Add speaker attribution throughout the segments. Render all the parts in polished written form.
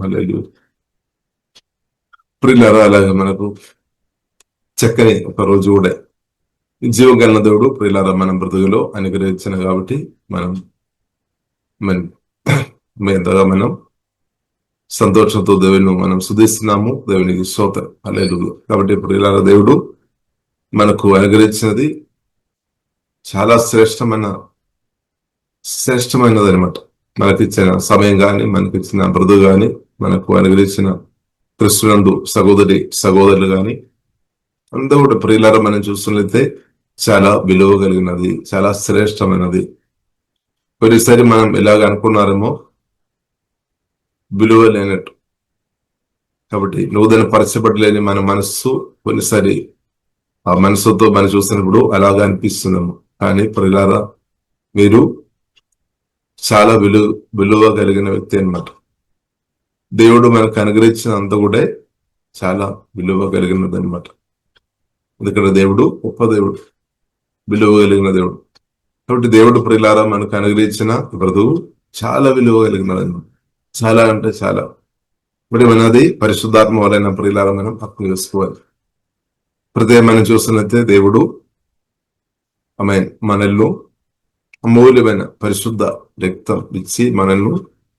Speaker 1: హల్లెలూయా. ప్రియులారా, అలాగే మనకు చక్కని ఒక రోజు కూడా జీవం కలిగిన దేవుడు ప్రియులారా మన బ్రతుకులో అనుగ్రహించిన కాబట్టి మనం ఎంతగా మనం సంతోషంతో దేవుని మనం సుధిస్తున్నాము. దేవునికి స్తోత్రం. హల్లెలూయా. కాబట్టి ప్రియులారా, దేవుడు మనకు అనుగ్రహించినది చాలా శ్రేష్టమైనది అనమాట. మనకిచ్చిన సమయం కానీ, మనకిచ్చిన బ్రతుకు కానీ, మనకు అనుగ్రహించిన క్రిస్తునందు సహోదరులు కానీ అందరూ కూడా ప్రియులారా మనం చూస్తున్నట్లయితే చాలా విలువ కలిగినది, చాలా శ్రేష్టమైనది. కొన్నిసారి మనం ఎలాగ అనుకున్నారేమో విలువ లేనట్టు. కాబట్టి నూతన పరచబడలేని మన మనస్సు కొన్నిసారి ఆ మనసుతో మనం చూసినప్పుడు అలాగా అనిపిస్తున్నాము. కానీ ప్రియులారా, మీరు చాలా విలువ కలిగిన వ్యక్తి అన్నమాట. దేవుడు మనకు అనుగ్రహించిన అంత కూడా చాలా విలువ కలిగినది అనమాట. ఎందుకంటే దేవుడు గొప్ప దేవుడు, విలువ కలిగిన దేవుడు. కాబట్టి దేవుడు ప్రియులారా మనకు అనుగ్రహించిన బ్రతుకు చాలా విలువ కలిగినది. చాలా అంటే చాలా. ఇప్పుడు మనది పరిశుద్ధాత్మ వలన ప్రియులారా మనం అర్థం చేసుకోవాలి. ప్రతి మనం చూస్తున్నట్లయితే దేవుడు మనల్ని అమూల్యమైన పరిశుద్ధ రక్తం ఇచ్చి మనల్ని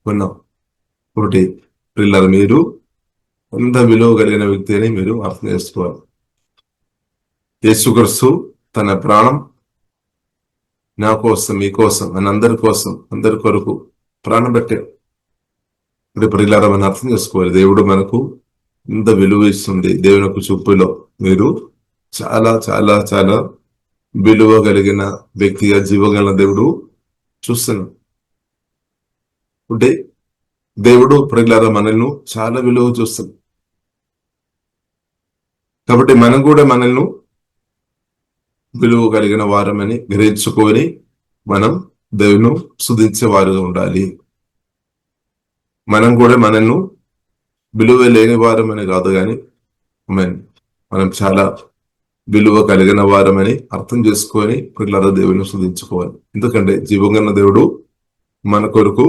Speaker 1: కొన్నాం. ఒకటి ప్రియులారా, మీరు ఎంత విలువ కలిగిన వ్యక్తి అని మీరు అర్థం చేసుకోవాలి. యేసుక్రీస్తు తన ప్రాణం నా కోసం, మీకోసం, మనందరి కోసం, అందరి కొరకు ప్రాణం పెట్టాడు. ఇప్పుడు ప్రియులారా మనం అర్థం చేసుకోవాలి. దేవుడు మనకు ఎంత విలువ ఇస్తుంది. దేవుని చూపులో మీరు చాలా చాలా చాలా విలువ కలిగిన వ్యక్తిగా జీవగల దేవుడు చూస్తున్నాడు. అంటే దేవుడు ప్రియులారా మనల్ని చాలా విలువ చూస్తుంది. కాబట్టి మనం కూడా మనల్ని విలువ కలిగిన వారమని గ్రహించుకొని మనం దేవుని స్తుతించే వారుగా ఉండాలి. మనం కూడా మనల్ని విలువ లేని వారమని కాదు, కానీ మనం చాలా విలువ కలిగిన వారమని అర్థం చేసుకొని పిల్లల దేవుని స్తుతించుకోవాలి. ఎందుకంటే జీవగన్న దేవుడు మన కొరకు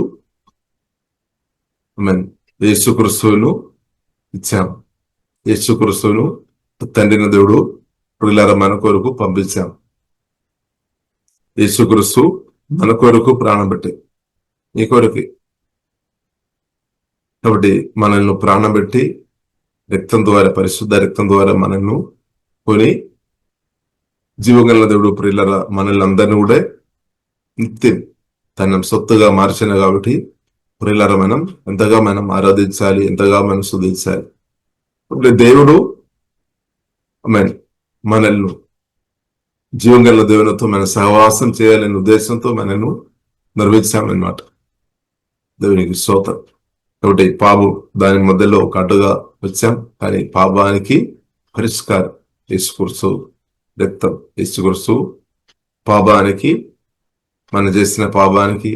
Speaker 1: యేసుక్రీస్తును ఇచ్చాం. యేసుక్రీస్తును తండ్రిన దేవుడు పిల్లల మన కొరకు పంపించాం. యేసుక్రీస్తు మన కొరకు ప్రాణం పెట్టి ఈ కొరకు. కాబట్టి మనల్ని ప్రాణం పెట్టి రక్తం ద్వారా, పరిశుద్ధ రక్తం ద్వారా మనల్ని కొని జీవగల దేవుడు ప్రియులరా మనల్ని అందరినీ కూడా నిత్యం తన సొత్తుగా మార్చిన. కాబట్టి ప్రియులరా మనం ఎంతగా మనం ఆరాధించాలి, ఎంతగా మనం స్తుతించాలి. ఇప్పుడు దేవుడు మనల్ని జీవగల దేవునితో మన సహవాసం చేయాలనే ఉద్దేశంతో మనల్ని నిర్వహించామన్నమాట. దేవునికి స్తోత్రం. కాబట్టి పాపం దాని మధ్యలో ఒక అడ్డుగా వచ్చాం, కానీ పాపానికి పరిష్కారం యేసుక్రీస్తు రక్తం. యేసుక్రీస్తు పాపానికి, మనం చేసిన పాపానికి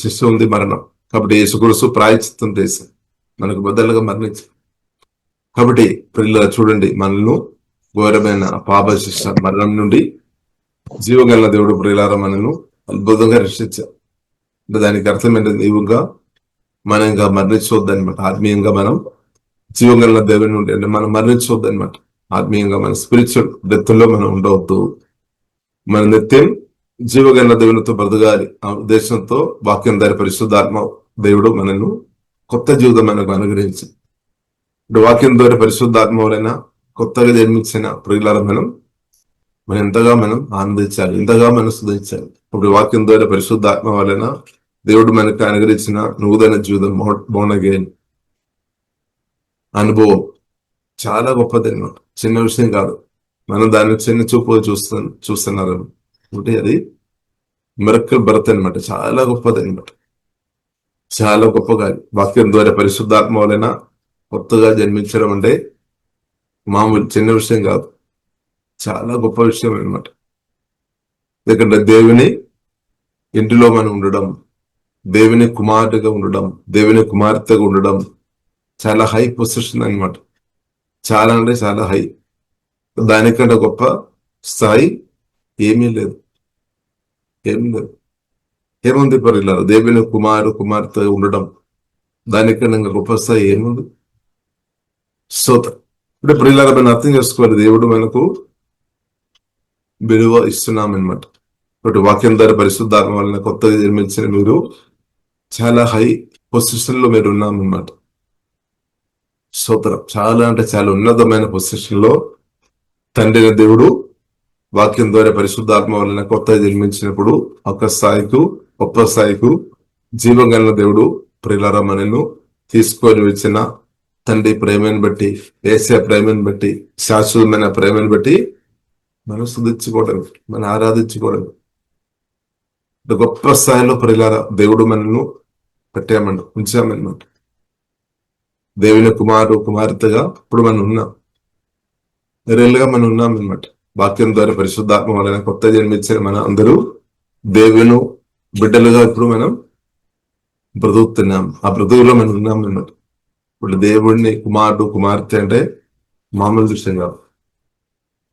Speaker 1: శిక్ష ఉంది, మరణం. కాబట్టి యేసుక్రీస్తు ప్రాయశ్చిత్తం చేశాం, మనకు బదులుగా మరణించాం. కాబట్టి పిల్లలు చూడండి, మనల్ని ఘోరమైన పాప శిక్ష మరణం నుండి జీవగల దేవుడు ప్రియులారా మనల్ని అద్భుతంగా రక్షించాం. అంటే దానికి అర్థం ఏంటంటే నీవుగా మనం ఇంకా మరణించవద్దనమాట. ఆత్మీయంగా మనం జీవగల దేవుని నుండి అంటే మనం మరణించవద్దనమాట. ఆత్మీయంగా మన స్పిరిచువల్ డెత్లో మనం ఉండవద్దు. మన నిత్యం జీవగల దేవునితో బ్రతకాలి ఆ ఉద్దేశంతో వాక్యం ద్వారా పరిశుద్ధాత్మ దేవుడు మనల్ని కొత్త జీవితం మనకు అనుగ్రహించింది. వాక్యం ద్వారా పరిశుద్ధాత్మ వలన కొత్తగా జన్మించిన ప్రియులారా మనం ఎంతగా మనం ఆనందించాలి, ఎంతగా మనం స్తుతించాలి. ఇప్పుడు వాక్యం ద్వారా పరిశుద్ధాత్మ వలన దేవుడు మనకు అనుగ్రహించిన నూతన జీవితం, బోర్న్ అగైన్ అనుభవం చాలా గొప్పది అన్నమాట. చిన్న విషయం కాదు. మనం దాన్ని చిన్న చూపు చూస్తున్నారు అంటే అది మిరకల్ బర్త్ అనమాట. చాలా గొప్పది అనమాట, చాలా గొప్పగా. వాక్యం ద్వారా పరిశుద్ధాత్మ వలన కొత్తగా జన్మించడం అంటే మామూలు చిన్న విషయం కాదు, చాలా గొప్ప విషయం అనమాట. ఎందుకంటే దేవుని ఇంటిలో మనం ఉండడం, దేవుని కుమారుడిగా ఉండడం, దేవుని కుమార్తెగా ఉండడం చాలా హై పొజిషన్ అనమాట. చాలా అంటే చాలా హై. దానికంటే గొప్ప స్థాయి ఏమీ లేదు. ఏముంది పరిలారు దేవుని కుమార్తె ఉండడం దానికన్నా ఇంకా గొప్ప స్థాయి ఏముంది? స్తోత్రం. అంటే ప్రియులారా, మనం అర్థం చేసుకోవాలి, దేవుడు మనకు విలువ ఇస్తున్నామన్నమాట. ఒకటి వాక్యం ద్వారా పరిశుద్ధాత్మ వలన కొత్తగా జన్మించిన మీరు చాలా హై పొజిషన్ లో మీరు ఉన్నామన్నమాట. స్తోత్రం. చాలా అంటే చాలా ఉన్నతమైన పొజిషన్ లో తండ్రి దేవుడు వాక్యం ద్వారా పరిశుద్ధాత్మ వలన కొత్తగా జన్మించినప్పుడు ఒక స్థాయికు గొప్ప స్థాయికు జీవం కలిగిన దేవుడు ప్రియులారా మనను తీసుకొని వచ్చిన తండ్రి ప్రేమను బట్టి, యేసయ్య ప్రేమను బట్టి, శాశ్వతమైన ప్రేమను బట్టి మనం స్తుతించుకోవడం, మనం ఆరాధించుకోవడం, గొప్ప స్థాయిలో ప్రియులారా దేవుడు మనను ఉంచామన్నమాట. దేవుని కుమారుడు కుమార్తెగా ఇప్పుడు మనం ఉన్నాం, రియల్గా మనం ఉన్నాం అన్నమాట. వాక్యం ద్వారా పరిశుద్ధాత్మ వలన కొత్త జన్మించిన మన అందరూ దేవుని బిడ్డలుగా ఇప్పుడు మనం బ్రతుకుతున్నాం. ఆ బ్రతుకులో మనం ఉన్నాం అన్నమాట. ఇప్పుడు దేవుడిని కుమారుడు కుమార్తె అంటే మామూలు దృశ్యం కాదు.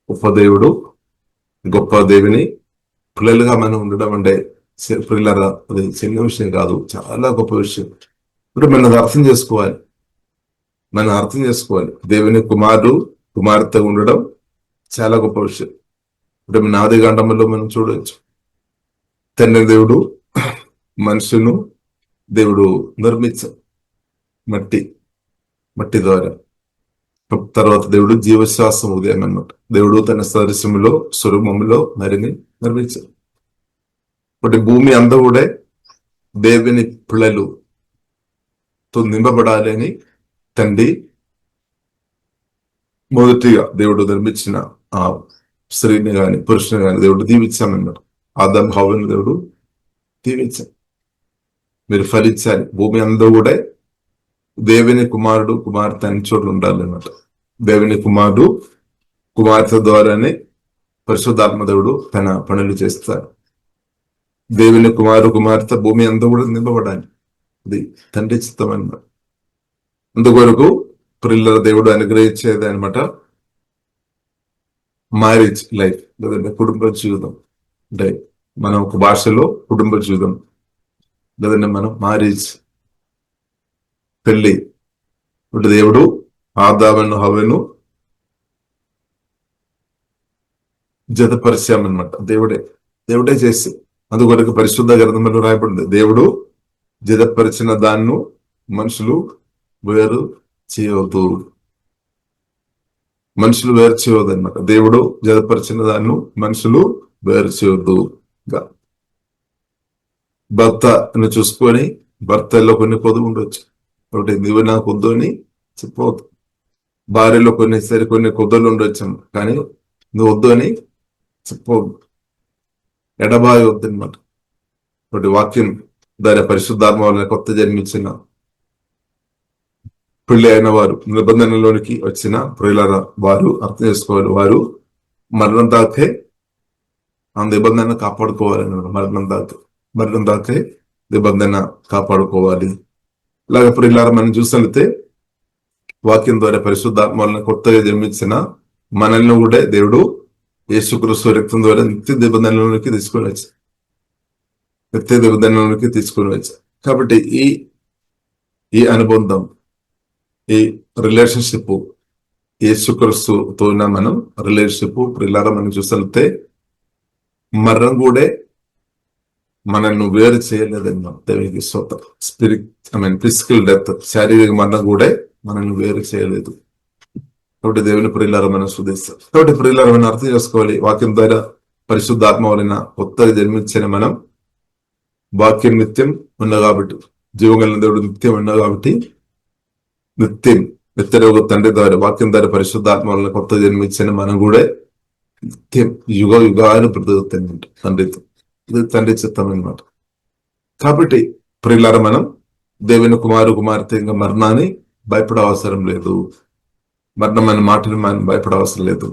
Speaker 1: గొప్ప దేవుడు గొప్ప దేవుని పిల్లలుగా మనం ఉండడం అంటే పిల్లరా అది చిన్న విషయం కాదు, చాలా గొప్ప విషయం. ఇప్పుడు మనం అర్థం చేసుకోవాలి, దేవుని కుమారుడు కుమార్తె ఉండడం చాలా గొప్ప విషయం. ఇప్పుడు మన ఆదికాండంలో మనం చూడవచ్చు, తండ్రి దేవుడు మనుషును దేవుడు నిర్మించాడు మట్టి ద్వారా. తర్వాత దేవుడు జీవశ్వాసం ఉదయం అన్నమాట. దేవుడు తన సదృశ్యములో స్వరూపములో నరిని నిర్మించాడు. ఒకటి భూమి అంతా కూడా దేవుని పిల్లలుతో నింపబడాలి అని తండ్రి మొదటిగా దేవుడు నిర్మించిన ఆ స్త్రీని గాని పురుషుని గాని దేవుడు దీవించామన్నాడు. ఆదాం హవ్వను దేవుడు దీవించాడు, మీరు ఫలించాలి, భూమి అంతా కూడా దేవుని కుమారుడు కుమార్తె అన్ని చోట్ల ఉండాలన్నమాట. దేవుని కుమారుడు కుమార్తె ద్వారానే పరిశుద్ధాత్మ దేవుడు తన పనులు చేస్తారు. దేవుని కుమారుడు కుమార్తె భూమి అంతా కూడా నింపబడాలి, అది తండ్రి చిత్తం అన్నమాట. అందుకొరకు పిల్లల దేవుడు అనుగ్రహించేది అనమాట మ్యారేజ్ లైఫ్, లేదంటే కుటుంబ జీవితం. అంటే మన ఒక భాషలో కుటుంబ జీవితం, లేదంటే మనం మ్యారేజ్ పెళ్లి. ఇప్పుడు దేవుడు ఆదామును హవ్వను జతపరిచామన్నమాట. దేవుడే చేసి, అందుకొరకు పరిశుద్ధ గ్రంథంలో రాయబడింది, దేవుడు జతపరిచిన దాన్ని మనుషులు వేరు చేయవద్దు. అనమాట. దేవుడు జతపరిచిన దాన్ని మనుషులు వేరు చేయవద్దు. భర్తను చూసుకొని భర్తలో కొన్ని పొదువు ఉండొచ్చు, ఒకటి నువ్వు నాకు వద్దు అని చెప్పవద్దు. భార్యలో కొన్ని కొద్దులు ఉండొచ్చు, కానీ నువ్వు వద్దు అని చెప్పవద్దు, ఎడబాయి వద్దు అనమాట. ఒకటి వాక్యం దాని పరిశుద్ధాత్మ వలన కొత్త జన్మించిన పెళ్లి అయిన వారు నిబంధనలోనికి వచ్చిన ప్రియులారా వారు అర్థం చేసుకోవాలి, వారు మరణం దాకే ఆ నిబంధన కాపాడుకోవాలన్నాడు. మరణం దాకే నిబంధన కాపాడుకోవాలి. ఇలాగ ప్రియులారా మనం చూసినట్లయితే వాక్యం ద్వారా పరిశుద్ధాత్మ వలన కొత్తగా జన్మించిన మనల్ని కూడా దేవుడు యేసుక్రీస్తు రక్తం ద్వారా నిత్య నిబంధనలోనికి తీసుకొని వచ్చారు. కాబట్టి ఈ అనుబంధం, ఈ రిలేషన్షిప్ యేసుక్రీస్తుతో మనం రిలేషన్షిప్ ప్రియులారా మనం చూసినట్లయితే మరణం కూడా మనల్ని వేరు చేయలేదన్నమాట. దేవునికి స్తోత్రం. ఫిజికల్ డెత్, శారీరక మరణం కూడా మనల్ని వేరు చేయలేదు. కాబట్టి దేవుని ప్రియులారా మనం స్తుతిస్తాం. కాబట్టి ప్రియులారా మనం అర్థం చేసుకోవాలి, వాక్యం ద్వారా పరిశుద్ధాత్మ వలన కొత్తగా జన్మించిన మనం వాక్యం నిత్యం ఉన్నా కాబట్టి, జీవగల దేవుడు నిత్యం ఉన్నా కాబట్టి నిత్యం తండ్రి ద్వారా వాక్యం ద్వారా పరిశుద్ధాత్మ వలన కొత్త జన్మించిన మనం కూడా నిత్యం యుగాలు బ్రతుకుతాం తండ్రితో. ఇది తండ్రి చిత్తం అన్నమాట. కాబట్టి ప్రియులారా మనం దేవుని కుమార్తె ఇంకా మరణాన్ని భయపడే అవసరం లేదు. మరణం అనే మాటలు మనం భయపడే అవసరం లేదు.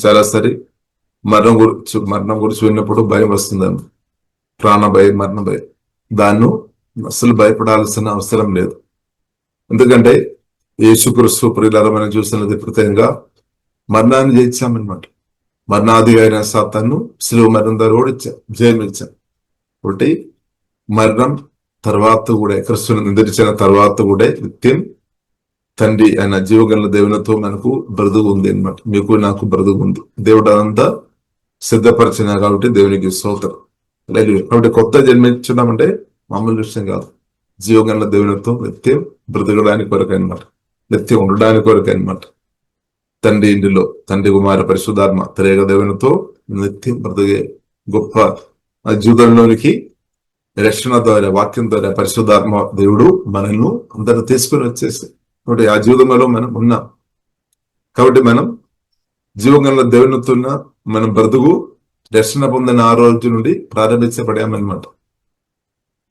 Speaker 1: చాలా సరే మరణం గురించి విన్నప్పుడు భయం వస్తుందని, ప్రాణ భయం, మరణ భయం. దాన్ని అసలు భయపడాల్సిన అవసరం లేదు. ఎందుకంటే యేసుక్రీస్తు ప్రియులారా మనం చూసినది ప్రత్యేకంగా మరణాన్ని జయించామన్నమాట. మరణాది అయిన సాతాను సిలువ మరణం ద్వారా ఓడించాం, జయమిచ్చాం. ఒకటి మరణం తర్వాత కూడా క్రిస్తుని నిద్రించిన తర్వాత కూడా నిత్యం తండ్రి ఆయన జీవగల దేవునితో మనకు బ్రతుకు ఉంది అనమాట. మీకు నాకు బ్రతుకు ఉంది. దేవుడు అదంతా సిద్ధపరిచిన కాబట్టి దేవునికి స్తోత్రం. కాబట్టి కొత్త జన్మించడం అంటే మామూలు విషయం కాదు. జీవగల దేవునితో నిత్యం బ్రతకడానికి కొరకు అనమాట, నిత్యం ఉండడానికి కొరకు అనమాట. తండ్రి ఇంటిలో తండ్రి కుమార పరిశుద్ధాత్మ త్రేక దేవునితో నిత్యం బ్రతికే గొప్ప జీవితంలోనికి రక్షణ ద్వారా, వాక్యం ద్వారా పరిశుద్ధాత్మ దేవుడు మనల్ని అందరూ తీసుకుని వచ్చేసి కాబట్టి ఆ జీవితంలో మనం ఉన్నాం. కాబట్టి మనం జీవగల దేవునితో మనం బ్రతుకు రక్షణ పొందిన ఆ రోజు నుండి ప్రారంభించబడామన్నమాట.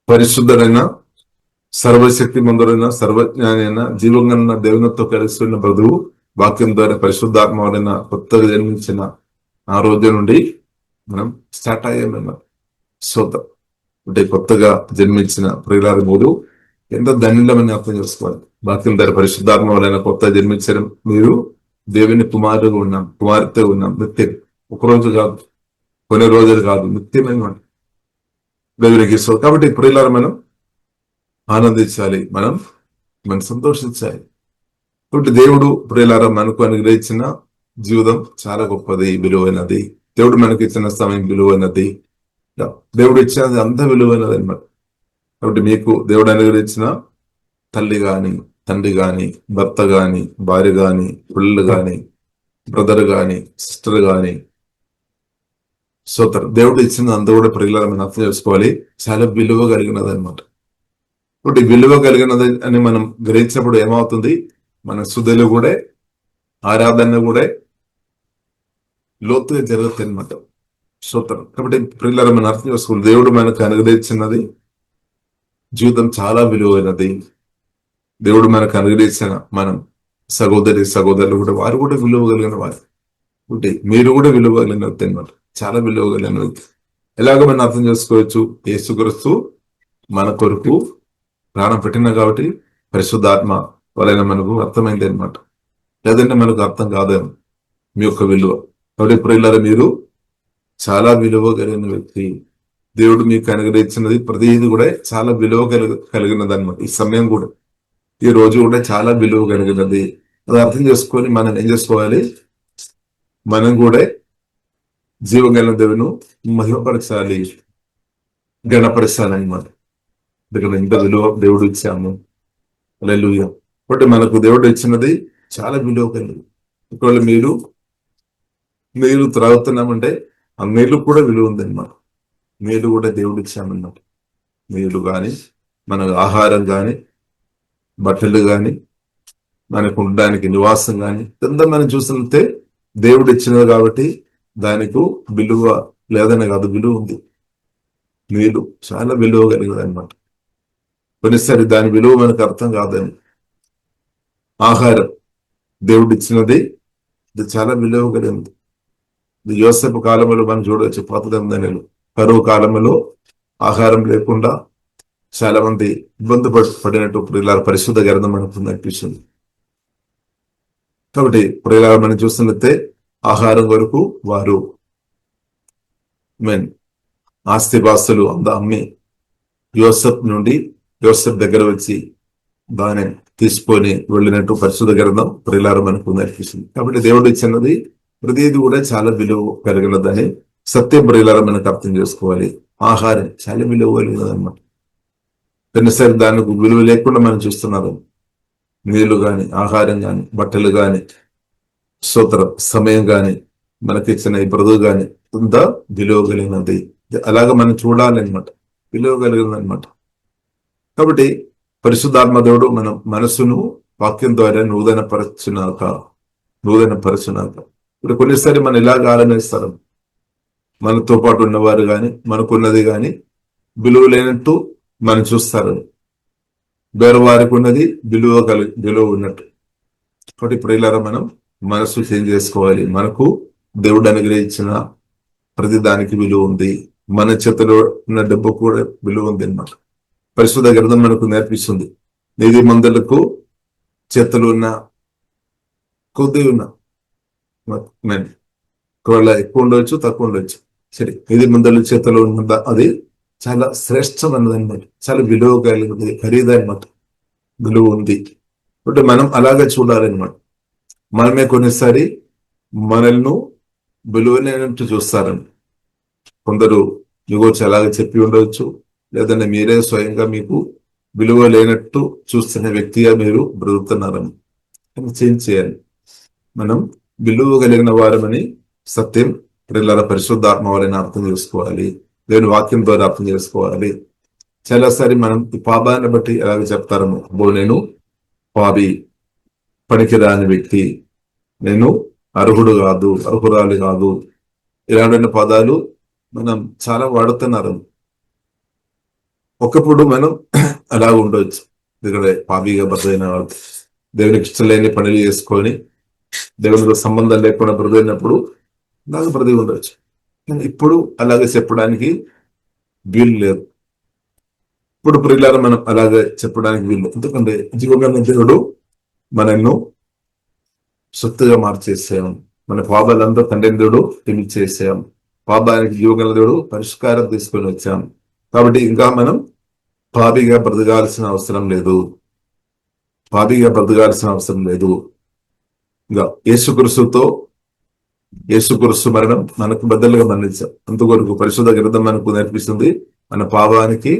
Speaker 1: పరిశుద్ధుడైన సర్వశక్తి మందుడైన సర్వజ్ఞాని అయిన జీవగల దేవునితో కలిసి ఉన్న బ్రతుకు వాక్యం ద్వారా పరిశుద్ధాత్మ వలన కొత్తగా జన్మించిన ఆ రోజు నుండి మనం స్టార్ట్ అయ్యామన్నమాట. స్తోత్రం. అంటే కొత్తగా జన్మించిన ప్రియులారా మీరు ఎంత ధన్యులమని అర్థం చేసుకోవాలి. వాక్యం ద్వారా పరిశుద్ధాత్మ వలన కొత్త జన్మించడం, మీరు దేవుని కుమారుడుగా ఉన్నాం, కుమార్తె ఉన్నాం. నిత్యం ఒకరోజు కాదు, కొన్ని రోజులు కాదు, నిత్యమైన దేవునికి. కాబట్టి ప్రియులారా మనం ఆనందించాలి, మనం సంతోషించాలి. కాబట్టి దేవుడు ప్రియులారా మనకు అనుగ్రహించిన జీవితం చాలా గొప్పది, విలువైనది. దేవుడు మనకి ఇచ్చిన సమయం విలువైనది. దేవుడు ఇచ్చినది అంత విలువైనది అన్నమాట. కాబట్టి మీకు దేవుడు అనుగ్రహించిన తల్లి గాని, తండ్రి గాని, భర్త గాని, భార్య గాని, పిల్లలు గాని, బ్రదర్ గాని, సిస్టర్ గాని, సోదరు దేవుడు ఇచ్చిన అంత కూడా ప్రియులారా మనం అర్థం చేసుకోవాలి, చాలా విలువ కలిగినది అనమాట. కాబట్టి విలువ కలిగినది అని మనం గ్రహించినప్పుడు ఏమవుతుంది, మన సుధలు కూడా ఆరాధన కూడా లోతుగా జరుగుతాయి అనమాట. స్తోత్రం. కాబట్టి ప్రియులారా మనం అర్థం చేసుకోవాలి, దేవుడు మనకు అనుగ్రహించినది జీవితం చాలా విలువైనది. దేవుడు మనకు అనుగ్రహించిన మనం సహోదరులు కూడా వారు కూడా విలువ కలిగిన వారు. అంటే మీరు కూడా విలువ కలిగిన వ్యక్తి అనమాట, చాలా విలువ కలిగిన వ్యక్తి. ఎలాగో మనం అర్థం చేసుకోవచ్చు, యేసుక్రీస్తు మన కొరకు ప్రాణం పెట్టిన కాబట్టి పరిశుద్ధాత్మ వలన మనకు అర్థమైంది అనమాట. లేదంటే మనకు అర్థం కాదేమో మీ యొక్క విలువ. కాబట్టి ప్రియులారా మీరు చాలా విలువ కలిగిన వ్యక్తి. దేవుడు మీకు అనుగ్రహించినది ప్రతిదీ కూడా చాలా విలువ కలిగినది అనమాట. ఈ సమయం కూడా, ఈ రోజు కూడా చాలా విలువ కలిగినది. అది అర్థం చేసుకొని మనం ఏం చేసుకోవాలి, మనం కూడా జీవగల దేవుని మహిమపరచాలి, గణపరచాలి అనమాట. ఎందుకంటే ఇంత విలువ దేవుడు ఇచ్చాము. హల్లెలూయా. కాబట్టి మనకు దేవుడు ఇచ్చినది చాలా విలువ కలిగింది. ఒకవేళ నీళ్లు త్రాగుతున్నామంటే ఆ నీళ్లు కూడా విలువ ఉందన్నమాట. నీళ్లు కూడా దేవుడు ఇచ్చామన్నమాట. నీళ్లు కానీ, మన ఆహారం కానీ, బట్టలు కానీ, మనకు ఉండడానికి నివాసం కానీ ఎంత మనం చూసినట్టే దేవుడు ఇచ్చినది కాబట్టి దానికి విలువ లేదని కాదు, విలువ ఉంది. నీళ్లు చాలా విలువ కలిగింది అనమాట. కొన్నిసారి దాని విలువ మనకు అర్థం కాదని. ఆహారం దేవుడు ఇచ్చినది, ఇది చాలా విలువ కలిగింది. యోసేపు కాలంలో మనం చూడవచ్చు, పాత నిబంధనలు కరువు కాలంలో ఆహారం లేకుండా చాలా మంది ఇబ్బంది పడినట్టు ఇలా పరిశుద్ధ గ్రంథం మనకు అనిపిస్తుంది. కాబట్టి ఇలా మనం చూస్తున్నట్టే ఆహారం వరకు వారు ఆస్తిపాస్తులు అంతా అమ్మి యోసేపు దగ్గర వచ్చి దాన్ని తీసుకొని వెళ్ళినట్టు పరిశుద్ధ గ్రంథం ప్రియులారా మనకు అనిపిస్తుంది. కాబట్టి దేవుడు ఇచ్చినది ప్రతిదీ కూడా చాలా విలువ కలిగినదని సత్యం ప్రియులారా మనకు అర్థం చేసుకోవాలి. ఆహారం చాలా విలువ కలిగినదన్నమాట. కొన్నిసార్లు దానికి విలువ లేకుండా మనం చూస్తున్నారు. నీళ్లు కానీ, ఆహారం కానీ, బట్టలు కానీ, సమయం కానీ, మనకిచ్చిన ఈ బ్రతుకు కానీ అంత విలువ కలిగినది. అలాగా మనం చూడాలి అనమాట, విలువ కలిగినదనమాట. కాబట్టి పరిశుద్ధాత్మ దేవుడు మన మనసును వాక్యం ద్వారా నూతన పరచునాక ఇప్పుడు కొన్నిసారి మనం ఇలాగ ఆలోచిస్తారు, మనతో పాటు ఉన్నవారు కానీ, మనకున్నది కానీ విలువ లేనట్టు మనం చూస్తారు. వేరే వారికి ఉన్నది విలువ ఉన్నట్టు. కాబట్టి ప్రియులారా మనం మనసు చేంజ్ చేసుకోవాలి. మనకు దేవుడు అనుగ్రహించిన ప్రతి దానికి విలువ ఉంది. మన చేతిలో ఉన్న డబ్బు కూడా విలువ ఉంది అన్నమాట. పరిశుద్ధ గ్రంథం మనకు నేర్పిస్తుంది, నీతి మందులకు చేతులు ఉన్న కొద్ది ఉన్న ఒకవేళ ఎక్కువ ఉండవచ్చు, తక్కువ ఉండవచ్చు. సరే, నీతి మందుల చేతిలో ఉన్న అది చాలా శ్రేష్టమైనది అనమాట, చాలా విలువ కలిగింది, ఖరీదనమాట, విలువ ఉంది. అంటే మనం అలాగే చూడాలన్నమాట. మనమే కొన్నిసారి మనల్ని విలువైనట్టు చూస్తారని కొందరు మీ గురించి అలాగే చెప్పి ఉండవచ్చు, లేదంటే మీరే స్వయంగా మీకు విలువ లేనట్టు చూస్తున్న వ్యక్తిగా మీరు బ్రతుకుతున్నారని. చేంజ్ చేయాలి. మనం విలువ కలిగిన వారమని సత్యం పిల్లల పరిశుద్ధాత్మ వారిని అర్థం చేసుకోవాలి, దేవుని వాక్యం ద్వారా అర్థం చేసుకోవాలి. చాలాసారి మనం ఈ పాపాన్ని బట్టి ఎలాగ చెప్తారము, నేను పాపి, పనికిరాని వ్యక్తి, నేను అర్హుడు కాదు, అర్హురాలు కాదు, ఇలాంటి పదాలు మనం చాలా వాడుతున్నారు. ఒకప్పుడు మనం అలా ఉండవచ్చు, ఎందుకంటే పాపిగా బద్దైన వాళ్ళు దేవునికి ఇష్టం లేని పనులు చేసుకొని దేవునితో సంబంధం లేకుండా బ్రదైనప్పుడు నాకు బ్రతి ఉండొచ్చు. కానీ ఇప్పుడు అలాగే చెప్పడానికి వీలు లేదు. ఇప్పుడు ప్రియులారా మనం అలాగే చెప్పడానికి వీలు, ఎందుకంటే జీవగల దేవుడు మనల్ని సొత్తుగా మార్చేసాం. మన పాపాలంతా తండ్రి దేవుడు క్షమించేసాం. పాపానికి జీవగల దేవుడు పరిష్కారం తీసుకొని వచ్చాం. కాబట్టి ఇంకా మనం పాపిగా బ్రతకాల్సిన అవసరం లేదు, పాపిగా బ్రతకాల్సిన అవసరం లేదు. ఇంకా యేసుక్రీస్తు మరణం మనకు బదులుగా మరణించాం. అందుకొరకు పరిశుద్ధ గ్రంథం మనకు నేర్పిస్తుంది, మన పాపానికి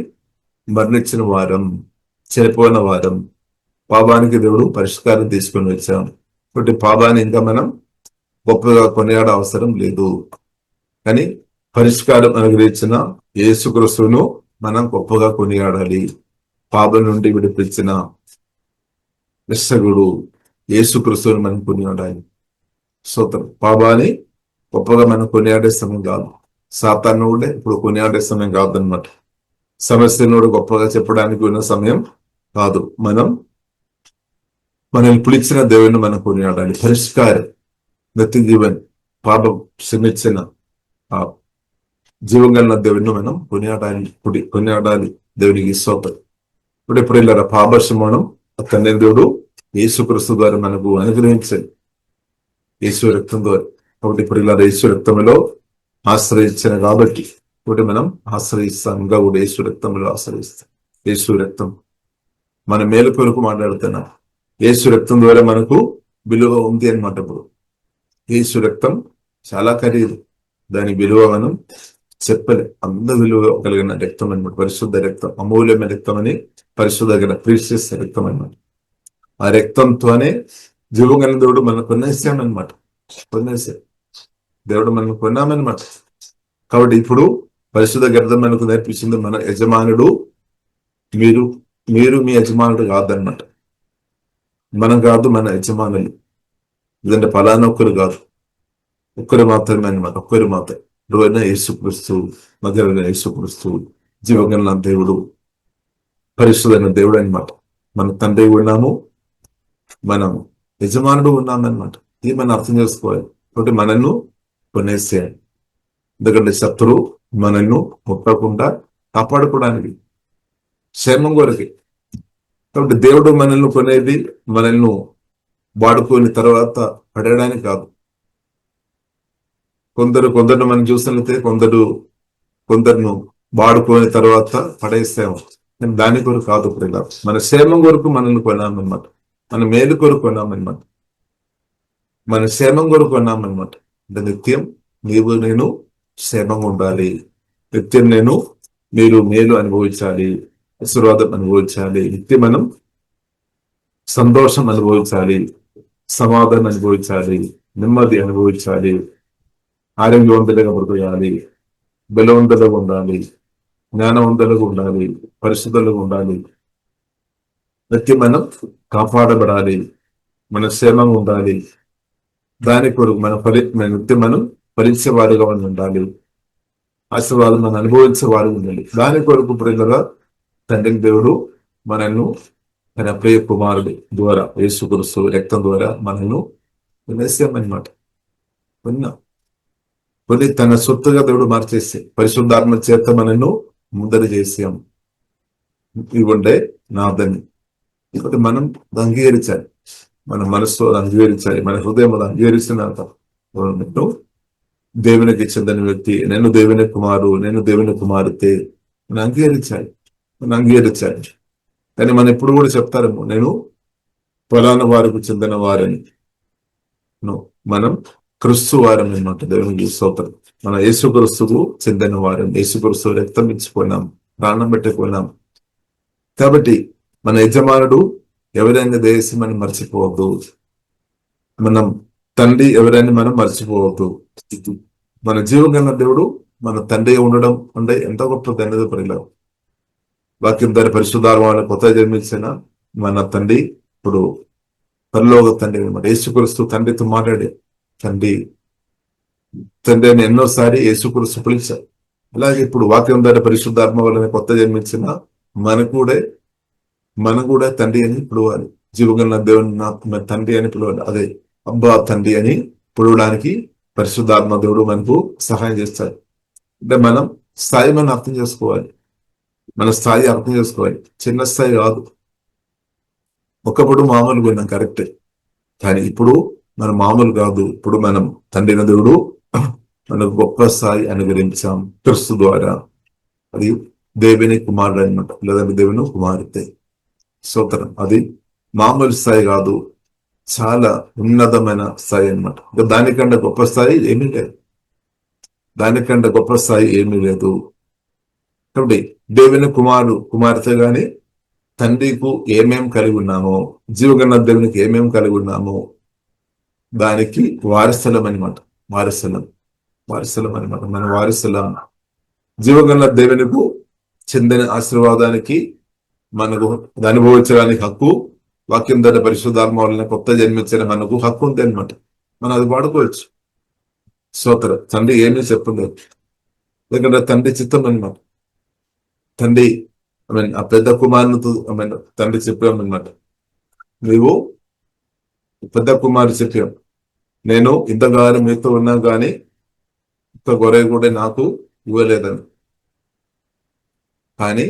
Speaker 1: మరణించిన వారం, చనిపోయిన వారం. పాపానికి దేవుడు పరిష్కారం తీసుకొని వచ్చాం. కాబట్టి పాపాన్ని ఇంకా మనం గొప్పగా కొనియాడ అవసరం లేదు, కానీ పరిష్కారం అనుగ్రహించిన యేసుక్రీస్తును మనం గొప్పగా కొనియాడాలి. పాపం నుండి విడిపించిన రక్షకుడు యేసుక్రీస్తుని మనం కొనియాడాలి. స్తోత్రం. పాపాన్ని గొప్పగా మనం కొనియాడే సమయం కాదు, సాతాను కూడా ఇప్పుడు కొనియాడే సమయం కాదనమాట. సమస్యను గొప్పగా చెప్పడానికి ఉన్న సమయం కాదు. మనల్ని పిలిచిన దేవుని మనం కొనియాడాలి. పరిష్కారం, నిత్య జీవన్, పాపం క్షమించిన ఆ జీవం కలిగిన దేవుని మనం కొనియాడాలి. దేవునికి స్తోత్రం. ఇప్పుడు ఎప్పుడు ఇలా పాపశమనం తండ్రి దేవుడు యేసుక్రీస్తు ద్వారా మనకు అనుగ్రహించండి, యేసు రక్తం ద్వారా. కాబట్టి ఇప్పుడు ఇలా యేసు రక్తంలో ఆశ్రయించిన కాబట్టి ఇప్పుడు మనం ఆశ్రయిస్తాం, ఇంకా కూడా యేసు రక్తంలో ఆశ్రయిస్తాం. యేసు రక్తం మన మేలు కొరకు మాట్లాడుతున్నాం. యేసు రక్తం ద్వారా మనకు విలువ ఉంది అనమాట. ఇప్పుడు యేసు రక్తం చాలా ఖరీదు, దాని విలువ మనం చెప్పలే. అంత విలువ కలిగిన రక్తం అనమాట, పరిశుద్ధ రక్తం, అమూల్యమైన రక్తం అని, పరిశుద్ధ ప్రీషియస్ రక్తం అనమాట. ఆ రక్తంతోనే జీవగల దేవుడు మనం కొనేసామన్నమాట, దేవుడు మనం కొన్నామన్నమాట. కాబట్టి ఇప్పుడు పరిశుద్ధ గ్రంథం మనకు నేర్పించింది, మన యజమానుడు మీరు మీ యజమానుడు కాదన్నమాట. మనం కాదు మన యజమానులు, ఎందుకంటే ఫలానా ఒక్కరు కాదు, ఒక్కరు మాత్రమే అనమాట. ఒక్కరు మాత్రమే రోజైన యేసుక్రీస్తు, మధ్యలో యేసుక్రీస్తు జీవగల దేవుడు, పరిశుద్ధమైన దేవుడు అనమాట. మన తండ్రి ఉన్నాము, మనం యజమానుడు ఉన్నామన్నమాట. ఇది మనం అర్థం చేసుకోవాలి. కాబట్టి మనల్ని కొనేసేయాలి, ఎందుకంటే శత్రువు మనల్ని ముట్టకుండా కాపాడుకోవడానికి, క్షేమం కొరకి. కాబట్టి దేవుడు మనల్ని కొనేది మనల్ని వాడుకొని తర్వాత పడేయడానికి కాదు. కొందరు మనం చూసినట్లయితే కొందరును వాడుకొని తర్వాత పడేస్తాము, కానీ దాని కొరకు కాదు. ఇప్పుడు మన క్షేమం కొరకు మనల్ని కొన్నామన్నమాట, మన మేలు కొరకు కొన్నామన్నమాట, మన క్షేమం కొరకు కొన్నామన్నమాట. అంటే నిత్యం నేను క్షేమంగా ఉండాలి, నిత్యం మీరు మేలు అనుభవించాలి, ఆశీర్వాదం అనుభవించాలి, నిత్యం మనం సంతోషం అనుభవించాలి, సమాధానం అనుభవించాలి, నెమ్మది అనుభవించాలి, ఆరోగ్యవంతులుగా బ్రతకాలి, బలవంతులుగా ఉండాలి, జ్ఞానవంతులుగా ఉండాలి, పరిశుద్ధులుగా ఉండాలి. నిత్యం మనం కాపాడబడాలి, మన క్షేమంగా ఉండాలి. దాని కొరకు నిత్యం మనం ఫలించే వారుగా ఉండాలి, ఆశీర్వాదం మనం అనుభవించే వారు ఉండాలి. దాని కొరకు ప్రియులుగా తండ్రి దేవుడు మనల్ని తన ప్రియ కుమారుడి ద్వారా, యేసుక్రీస్తు రక్తం ద్వారా మనల్ని వినేసామన్నమాట. కొన్ని తన సొత్తుగా దేవుడు మార్చేసి పరిశుద్ధాత్మ చేత మనల్ని ముందర చేసాం. ఇవ్వండే నాదని కాబట్టి మనం అంగీకరించాలి, మన మనస్సు అంగీకరించాలి, మన హృదయం అంగీకరిస్తున్న దేవునికి చెందిన వ్యక్తి, నేను దేవుని కుమారు, నేను దేవుని కుమార్తె, మనం అంగీకరించాలి. కానీ మనం ఎప్పుడు కూడా చెప్తారేమో, నేను ఫలానా వారికి చెందిన వారని. మనం క్రీస్తు వారం అనమాట. దేవునికి స్తోత్రం. మన యేసు క్రీస్తుకు చెందిన వారం, యేసు క్రీస్తు రక్తం ఇచ్చిపోయినాం, ప్రాణం పెట్టకపోయినాం. కాబట్టి మన యజమానుడు ఎవరైనా దేశమని మర్చిపోవద్దు. మనం తండ్రి ఎవరైనా మనం మర్చిపోవద్దు. మన జీవగల దేవుడు మన తండ్రి ఉండడం అంటే ఎంత గొప్ప అనేది పరిలో వాక్యం దాని పరిశుద్ధాత్మ కొత్త జన్మించిన మన తండ్రి ఇప్పుడు పరలోక తండ్రి అనమాట. యేసుక్రీస్తు తండ్రితో మాట్లాడి తండ్రి తండ్రి అని ఎన్నోసారి యేసుక్రీస్తు పిలిచారు. అలాగే ఇప్పుడు వాక్యం ద్వారా పరిశుద్ధాత్మ వలన కొత్త జన్మించిన మన కూడా తండ్రి అని పిలవాలి. జీవగల దేవుని తండ్రి అని పిలవాలి. అదే అబ్బా తండ్రి అని పిలవడానికి పరిశుద్ధాత్మ దేవుడు మనకు సహాయం చేస్తాడు. అంటే మనం స్థాయి మనం అర్థం చేసుకోవాలి. మన స్థాయి అర్థం చేసుకోవాలి. చిన్న స్థాయి కాదు. ఒకప్పుడు మామూలుగా ఉన్నాం, కరెక్టే. కానీ ఇప్పుడు మనం మామూలు కాదు. ఇప్పుడు మనం తండ్రి దేవుడు మనకు గొప్ప స్థాయి అనుగ్రహించాం క్రీస్తు ద్వారా. అది దేవుని కుమారుడు అనమాట, లేదంటే దేవుని కుమార్తె. స్తోత్రం. అది మామూలు స్థాయి కాదు, చాలా ఉన్నతమైన స్థాయి అనమాట. దానికంటే గొప్ప స్థాయి ఏమీ లేదు. దానికంటే గొప్ప స్థాయి ఏమీ లేదు. కాబట్టి దేవుని కుమార్తె గాని తండ్రికి ఏమేం కలిగి ఉన్నామో, జీవగన్న దేవునికి ఏమేం కలిగి ఉన్నామో దానికి వారసులం అనమాట. వారసులం అనమాట. మన వారసులం. జీవగన్న దేవునికి చెందిన ఆశీర్వాదానికి మనకు అనుభవించడానికి హక్కు వాక్యం ద్వారా పరిశుద్ధాత్మ వలన కొత్త జన్మించిన మనకు హక్కు ఉంది అనమాట. మనం అది వాడుకోవచ్చు. స్తోత్ర. తండ్రి ఏమీ చెప్పలేదు, ఎందుకంటే తండ్రి చిత్తం అనమాట. తండ్రి ఆ పెద్ద కుమారునితో తండ్రి చెప్పామన్నమాట. నీవు పెద్ద కుమారు చెప్పాం, నేను ఇంతగానం మీతో ఉన్నా కానీ ఇంత గొర్రె కూడా నాకు ఇవ్వలేదని. కానీ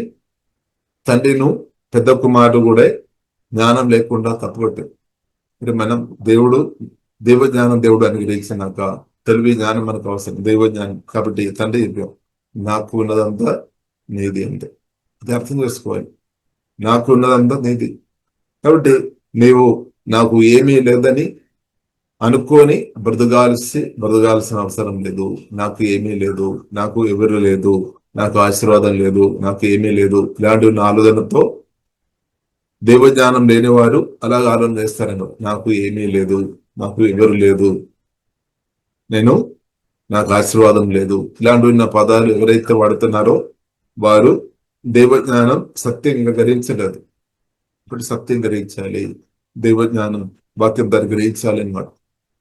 Speaker 1: తండ్రిను పెద్ద కుమారుడు కూడా జ్ఞానం లేకుండా తప్పుపట్టాడు. అంటే మనం దేవజ్ఞానం దేవుడు అనుగ్రహించినాక తెలివి జ్ఞానం మనకు అవసరం, దేవజ్ఞానం. కాబట్టి తండ్రి చెప్పాం, నాకు ఉన్నదంతా నీది అంతే. అది అర్థం చేసుకోవాలి. నాకు ఉన్నదంతా నీది. కాబట్టి నాకు ఏమీ లేదని అనుకొని బ్రతకాల్సిన అవసరం లేదు. నాకు ఏమీ లేదు, నాకు ఎవరు లేదు, నాకు ఆశీర్వాదం లేదు, నాకు ఏమీ లేదు, ఇలాంటి ఆలోచనతో దేవజ్ఞానం లేని వారు అలాగ ఆలోచన చేస్తారని. నాకు ఏమీ లేదు, నాకు ఎవరు లేదు, నాకు ఆశీర్వాదం లేదు, ఇలాంటి పదాలు ఎవరైతే వాడుతున్నారో వారు దేవజ్ఞానం సత్యంగా గ్రహించలేదు. ఇప్పుడు సత్యం గ్రహించాలి, దేవజ్ఞానం వాక్యం దాన్ని గ్రహించాలి అనమాట.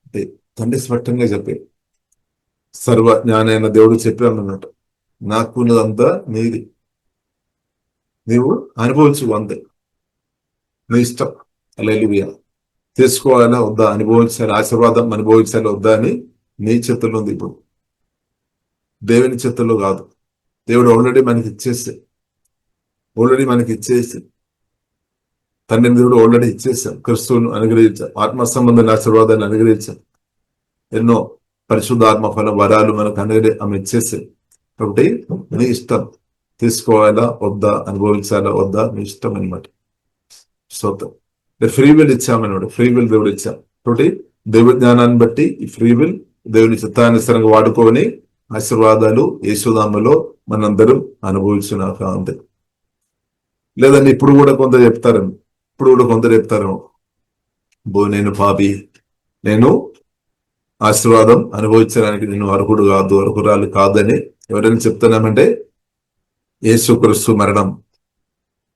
Speaker 1: అంటే తండ్రి స్పష్టంగా చెప్పే సర్వజ్ఞానైన దేవుడు చెప్పామన్నట్టు, నాకున్నదంతా నీది, నీవు అనుభవించు అంతే, నీ ఇష్టం. హల్లెలూయా. తీసుకోవాలా వద్దా, అనుభవించాలి, ఆశీర్వాదం అనుభవించాలి వద్దా అని నీ చేతుల్లో ఉంది. ఇప్పుడు దేవుని చేతుల్లో కాదు. దేవుడు ఆల్రెడీ మనకి ఇచ్చేసి తండ్రి దేవుడు ఆల్రెడీ ఇచ్చేసాం. క్రీస్తువును అనుగ్రహించాం, ఆత్మ సంబంధమైన ఆశీర్వాదాన్ని అనుగ్రహించాం, ఎన్నో పరిశుద్ధాత్మ ఫల వరాలు మనకు ఆమె ఇచ్చేసాం. కాబట్టి నీ ఇష్టం, తీసుకోవాలా వద్దా, అనుభవించాలా వద్దా, నీ ఇష్టం అనమాట. స్తోత్రం. ఫ్రీ విల్ ఇచ్చామన్నమాట. ఫ్రీ విల్ దేవుడు ఇచ్చాం. కాబట్టి దేవుడి జ్ఞానాన్ని బట్టి ఈ ఫ్రీ విల్ దేవుని చిత్తానుసారంగా వాడుకొని ఆశీర్వాదాలు యేసునామములో మనందరం అనుభవించున్నాక అంతే. లేదండి ఇప్పుడు కూడా కొందరు చెప్తారేమో, నేను పాపి, నేను ఆశీర్వాదం అనుభవించడానికి నేను అర్హురాలు కాదని ఎవరైనా చెప్తున్నామంటే యేసుక్రీస్తు మరణం,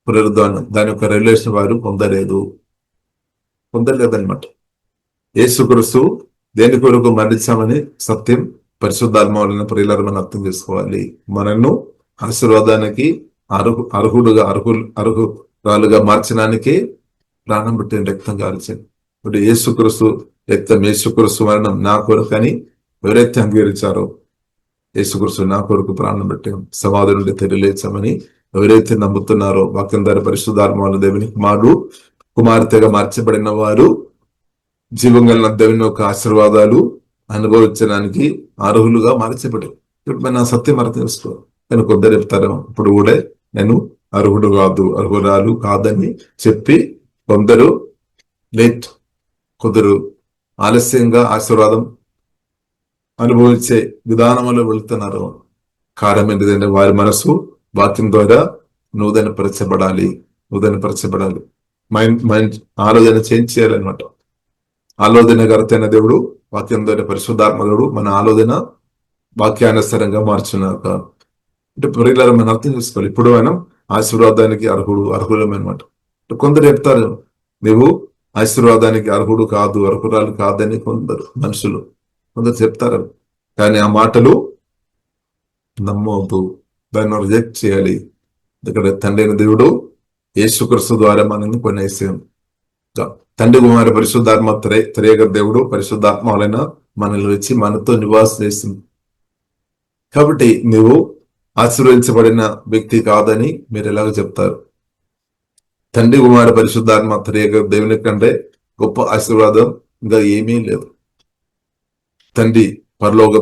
Speaker 1: పునరుద్ధానం దాని యొక్క రిలేషన్ వారు పొందలేదన్నమాట. యేసుక్రీస్తు దేని కొరకు మరణించామని సత్యం పరిశుద్ధాత్మ వలన ప్రియులారా మనం అర్థం చేసుకోవాలి. మనను ఆశీర్వాదానికి అర్హురాలుగా మార్చడానికి ప్రాణం పెట్టిన రక్తం కాల్చింది. ఇప్పుడు యేసుక్రీస్తు రక్తం, యేసుక్రీస్తు మరణం నా కొరకు అని ఎవరైతే అంగీకరించారో, యేసుక్రీస్తు నా కొరకు ప్రాణం పెట్టాం, సమాధి నుండి తెలియలేచామని ఎవరైతే నమ్ముతున్నారో, వాక్యం ద్వారా పరిశుద్ధాత్మ వలన దేవుని కుమార్తెగా మార్చబడిన వారు జీవం గల దేవుని యొక్క ఆశీర్వాదాలు అనుభవించడానికి అర్హులుగా మార్చబడి. ఇప్పుడు మన సత్యం అర్థం చేసుకోవాలి. కానీ కొందరు చెప్తారు ఇప్పుడు కూడా నేను అర్హుడు కాదు, అర్హురాలు కాదని చెప్పి కొందరు లేట్, కొందరు ఆలస్యంగా ఆశీర్వాదం అనుభవించే విధానంలో వెళుతున్నారు. కారణం ఏంటిదంటే వారి మనసు వాక్యం ద్వారా నూతనపరచబడాలి. మైండ్ మైండ్ ఆలోచన చేంజ్ చేయాలన్నమాట. ఆలోచన కర్తైన దేవుడు వాక్యం ద్వారా పరిశుద్ధాత్మ దేవుడు మన ఆలోచన వాక్యానుసారంగా మార్చున్నాక అంటే ప్రియులారా మనం అర్థం చేసుకోవాలి. ఇప్పుడు మనం ఆశీర్వాదానికి అర్హులమనమాట. కొందరు చెప్తారు నువ్వు ఆశీర్వాదానికి అర్హుడు కాదు, అర్హురాలు కాదని కొందరు మనుషులు కొందరు చెప్తారు. కానీ ఆ మాటలు నమ్మవద్దు, దాన్ని రిజెక్ట్ చేయాలి. ఇక్కడ తండ్రి అయిన దేవుడు యేసుక్రీస్తు ద్వారా మనల్ని కొనేసాం. తండ్రి కుమార పరిశుద్ధాత్మ త్రేక దేవుడు పరిశుద్ధాత్మ వలన మనల్ని వచ్చి మనతో నివాసం చేస్తుంది. కాబట్టి నువ్వు ఆశీర్వదించబడిన వ్యక్తి కాదని మీరు ఎలాగ చెప్తారు? తండ్రి కుమార పరిశుద్ధాత్మ త్రేక దేవుని కంటే గొప్ప ఆశీర్వాదం ఇంకా ఏమీ లేదు. తండ్రి పరలోక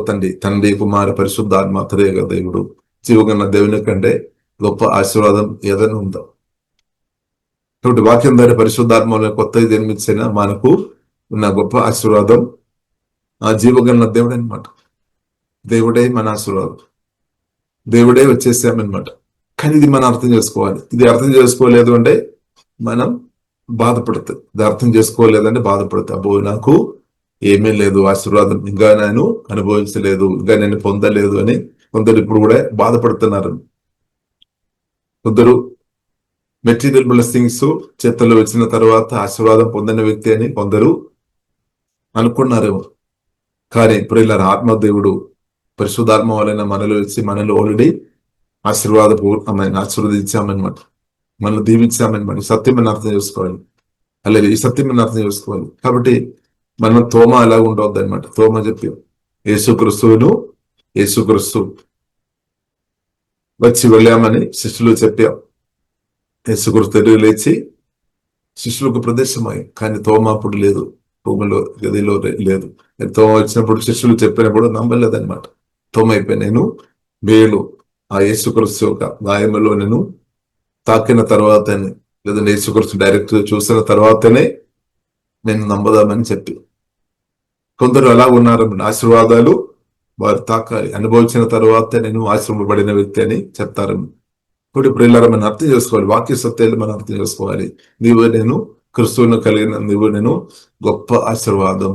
Speaker 1: తండ్రి కుమార పరిశుద్ధాత్మ త్రేక దేవుడు జీవగన్న దేవుని కంటే గొప్ప ఆశీర్వాదం ఏదైనా ఉందా? కాబట్టి వాక్యం ద్వారా పరిశుద్ధాత్మ కొత్తగా జన్మించిన మనకు ఉన్న గొప్ప ఆశీర్వాదం ఆ జీవగన్న దేవుడు అనమాట. దేవుడే మన ఆశీర్వాదం, దేవుడే వచ్చేసామన్నమాట. కానీ ఇది మనం అర్థం చేసుకోవాలి. ఇది అర్థం చేసుకోలేదు అంటే మనం బాధపడుతుంది. ఇది అర్థం చేసుకోలేదంటే బాధపడుతుంది. అబ్బో నాకు ఏమీ లేదు ఆశీర్వాదం, ఇంకా నేను అనుభవించలేదు, ఇంకా నేను పొందలేదు అని కొందరు ఇప్పుడు కూడా బాధపడుతున్నారు. కొందరు మెటీరియల్ బ్లెస్సింగ్స్ చేతుల్లో వచ్చిన తర్వాత ఆశీర్వాదం పొందిన వ్యక్తి అని కొందరు అనుకున్నారేమో. కానీ ఇప్పుడు ఇలా ఆత్మదేవుడు పరిశుద్ధాత్మ వలన మనలో వచ్చి మనలో ఆల్రెడీ ఆశీర్వదించామన్నమాట, మనల్ని దీవించామన్నమాట. సత్యం అర్థం చేసుకోవాలి. అలాగే ఈ సత్యం అర్థం చేసుకోవాలి. కాబట్టి మనం తోమ అలాగ ఉండవద్దు అనమాట. తోమ చెప్పి యేసుక్రీస్తు వచ్చి వెళ్ళామని శిష్యులు చెప్పాం. యేసుక్రీస్తు తిరిగి లేచి శిష్యులకు ప్రదేశమై, కానీ తోమ అప్పుడు లేదు, భూమిలో గదిలో లేదు. తోమ వచ్చినప్పుడు శిష్యులు చెప్పినప్పుడు నమ్మలేదన్నమాట. తోమ అయిపోయి నేను వేలు ఆ యేసుక్రీస్తు యొక్క గాయములో నేను తాకిన తర్వాతనే, లేదంటే యేసుక్రీస్తు డైరెక్ట్ చూసిన తర్వాతనే నేను నమ్మదామని చెప్పి కొందరు అలా ఉన్నారు. ఆశీర్వాదాలు వారు తాకాలి, అనుభవించిన తర్వాత నేను ఆశీర్వబడిన వ్యక్తి అని చెప్తారు. ఇప్పుడు ఇలా మనం అర్థం చేసుకోవాలి. వాక్య సత్యాలు మనం అర్థం చేసుకోవాలి. నీవు నేను క్రిస్తువును కలిగిన నీవు నేను గొప్ప ఆశీర్వాదం,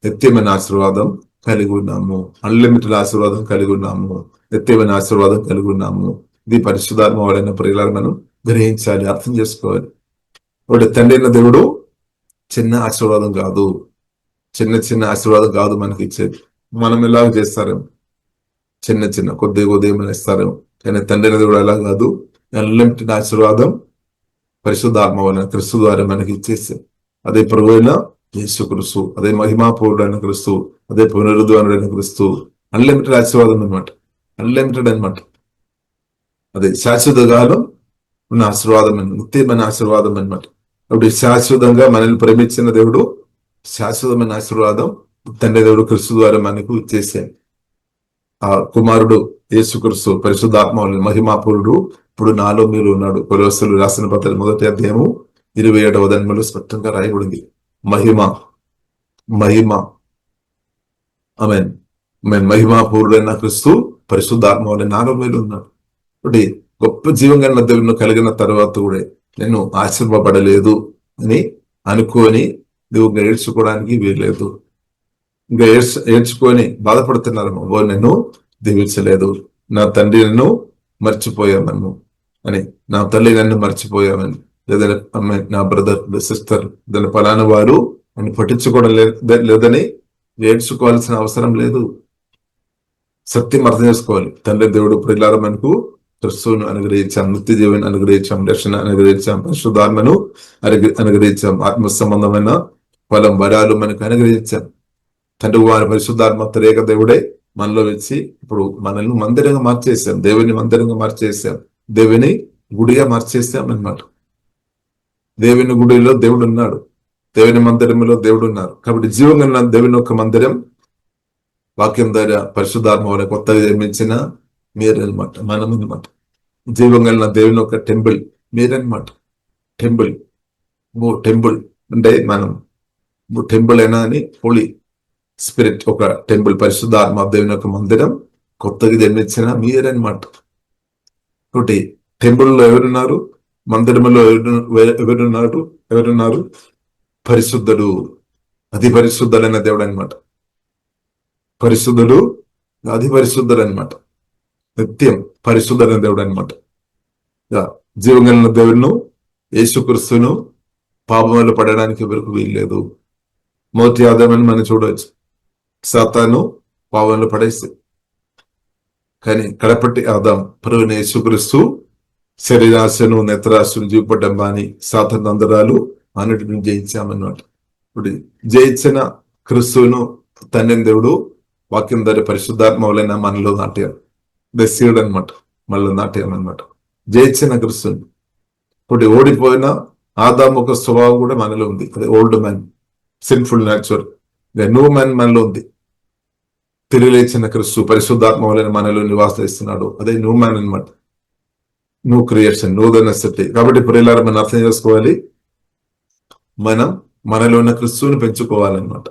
Speaker 1: నిత్యమైన ఆశీర్వాదం కలిగి ఉన్నాము. అన్లిమిటెడ్ ఆశీర్వాదం కలిగి ఉన్నాము. నిత్యమైన ఆశీర్వాదం కలిగి ఉన్నాము. ఇది పరిశుద్ధాత్మ వాడైన ప్రియులారా మనం గ్రహించాలి, అర్థం చేసుకోవాలి. ఒకటి తండ్రి అయిన దేవుడు చిన్న ఆశీర్వాదం కాదు, చిన్న ఆశీర్వాదం కాదు మనకి ఇచ్చేది. మనం ఎలాగ చేస్తారేమో, చిన్న కొద్దిగా ఇస్తారేమో. కానీ తండ్రి అయిన దేవుడు అలా కాదు. అన్లిమిటెడ్ ఆశీర్వాదం పరిశుద్ధాత్మ వలన క్రీస్తు ద్వారా మనకి ఇచ్చేసాం. అదే ప్రభు అయిన యేసుక్రీస్తు, అదే మహిమాపూరుడైన క్రీస్తు, అదే పునరుద్ధానుడైన క్రీస్తు. అన్లిమిటెడ్ ఆశీర్వాదం అనమాట, అన్లిమిటెడ్ అనమాట. అదే శాశ్వత కాలం ఉన్న ఆశీర్వాదం, నిత్యమైన ఆశీర్వాదం అనమాట. అప్పుడు శాశ్వతంగా మనల్ని ప్రేమించిన దేవుడు శాశ్వతమైన ఆశీర్వాదం తండ్రి దేవుడు క్రీస్తు ద్వారా మనకు ఇచ్చేసాం. ఆ కుమారుడు యేసుక్రీస్తు పరిశుద్ధాత్మ మహిమాపూరుడు ఇప్పుడు నాలో మీరు ఉన్నాడు. కొలొస్సీయులు రాసిన పత్రిక 1వ అధ్యాయము 27వ వచనంలో స్పష్టంగా రాయబడింది. మహిమ ఆమేన్. మహిమాపూరుడైన క్రీస్తు పరిశుద్ధాత్మ వలన నాలో మీరు ఉన్నాడు. ఒకటి గొప్ప జీవంగా దేవుని కలిగిన తర్వాత కూడా నేను ఆశీర్వబడలేదు అని అనుకోని నువ్వు ఏడ్చుకోవడానికి వీల్లేదు. ఇంకా ఏడ్చుకొని బాధపడుతున్నారు, నేను దీవించలేదు, నా తండ్రి నన్ను మర్చిపోయామను అని, నా తల్లి నన్ను మర్చిపోయామని, లేదా నా బ్రదర్ సిస్టర్ దాని ఫలానా వారు నన్ను పట్టించుకోవడం లేదని ఏడ్చుకోవాల్సిన అవసరం లేదు. సత్యం అర్థం చేసుకోవాలి. తండ్రి దేవుడు ప్రియులారా మనకు క్రీస్తువును అనుగ్రహించాం, నిత్య జీవాన్ని అనుగ్రహించాం, రక్షణ అనుగ్రహించాం, పరిశుద్ధాత్మను అనుగ్రహించాం, ఆత్మ సంబంధమైన ఫలం వరాలు మనకు అనుగ్రహించాం. తండ్రి వారి పరిశుద్ధాత్మ త్రేక దేవుడే మనలో వచ్చి ఇప్పుడు మనల్ని మందిరంగా మార్చేసాం, దేవుని మందిరంగా మార్చేసాం, దేవుని గుడిగా మార్చేసాం అన్నమాట. దేవుని గుడిలో దేవుడు ఉన్నాడు, దేవుని మందిరంలో దేవుడు ఉన్నారు. కాబట్టి జీవంగా దేవుని యొక్క మందిరం వాక్యం ద్వారా పరిశుద్ధాత్మ కొత్తగా నిర్మించిన మీరనమాట, మనం అనమాట. జీవం కలిగిన దేవుని ఒక టెంపుల్ మీరనమాట. టెంపుల్ టెంపుల్ అంటే మనం టెంపుల్ అయినా అని హోలీ స్పిరిట్ ఒక టెంపుల్, పరిశుద్ధాత్మ దేవుని యొక్క మందిరం, కొత్తగా జన్మించిన మీరనమాట. ఒకటి టెంపుల్లో ఎవరున్నారు, మందిరంలో ఎవరున్నారు? పరిశుద్ధుడు, అతి పరిశుద్ధులైన దేవుడు అనమాట. పరిశుద్ధుడు, అతి పరిశుద్ధుడు అనమాట. నిత్యం పరిశుద్ధులైన దేవుడు అనమాట. జీవం కలిగిన దేవుడును యేసుక్రీస్తును పాపంలో పడడానికి ఎవరికి వీల్లేదు. మొదటి ఆదామని మనం చూడవచ్చు, సాతాను పాపంలో పడేసి, కానీ కడపటి ఆదాం ప్రభువైన యేసుక్రీస్తు శరీరాశను నేత్రాశను జీవపడ్డం బాని సాతాను అందరాలు అన్నిటిని జయించామన్నమాట. ఇప్పుడు జయించిన క్రీస్తువును తండ్రి దేవుడు వాక్యం ద్వారా పరిశుద్ధాత్మ వలన మనలో నాట్యం దశీయుడు అనమాట, మనలో నాట్యం అనమాట. జయించిన క్రీస్తుని. ఇప్పుడు ఓడిపోయిన ఆదాం ఒక స్వభావం కూడా మనలో ఉంది, అదే old man, sinful nature. New man మనలో ఉంది. తిరిగి లేచిన క్రీస్తు పరిశుద్ధాత్మ వలన మనలో నివాసిస్తున్నాడు, అదే న్యూ మ్యాన్ అనమాట. న్యూ క్రియేషన్, నూతన స్థితి. కాబట్టి ప్రియులారా మనం అర్థం చేసుకోవాలి, మనం మనలో ఉన్న క్రీస్తుని పెంచుకోవాలన్నమాట.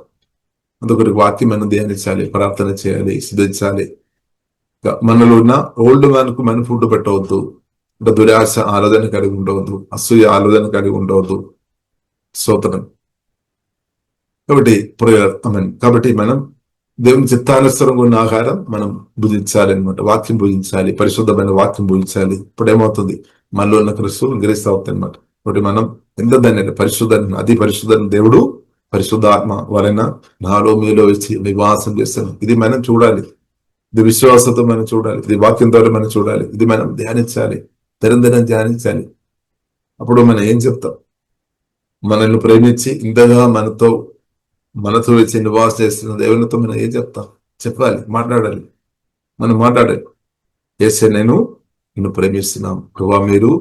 Speaker 1: అందుకొరి వాక్యం మనం ధ్యానించాలి, ప్రార్థన చేయాలి, సిద్ధించాలి. మనలో ఉన్న ఓల్డ్ మ్యాన్ కు మనం ఫుడ్ పెట్టవద్దు. అంటే దురాశ ఆలోచన కలిగి ఉండవద్దు, అసూయ ఆలోచన కలిగి ఉండవద్దు. స్తోత్రం. కాబట్టి మనం దేవుని చిత్తానుసరంగా ఉన్న ఆహారం మనం భుజించాలి అనమాట. వాక్యం భుజించాలి, పరిశుద్ధమైన వాక్యం భుజించాలి. ఇప్పుడు ఏమవుతుంది, మనలో ఉన్న క్రీస్తు గ్రహిస్తా అవుతుంది అనమాట. కాబట్టి మనం ఎంత దాన్ని పరిశుద్ధ, అతి పరిశుద్ధ దేవుడు పరిశుద్ధాత్మ వలన నాలో మీలో వచ్చి నివాసం చేస్తాను. ఇది మనం చూడాలి, ఇది విశ్వాసంతో మనం చూడాలి, ఇది వాక్యం ద్వారా మనం చూడాలి, ఇది మనం ధ్యానించాలి, నిరంతరం ధ్యానించాలి. అప్పుడు మనం ఏం చెప్తాం, మనల్ని ప్రేమించి ఇంతగా మనతో వచ్చి నివాసం చేస్తున్న దేవునితో మనం ఏం చెప్తాం, చెప్పాలి, మాట్లాడాలి. మనం మాట్లాడాలి, చేసే నేను నిన్ను ప్రేమిస్తున్నాం ప్రభా, మీరు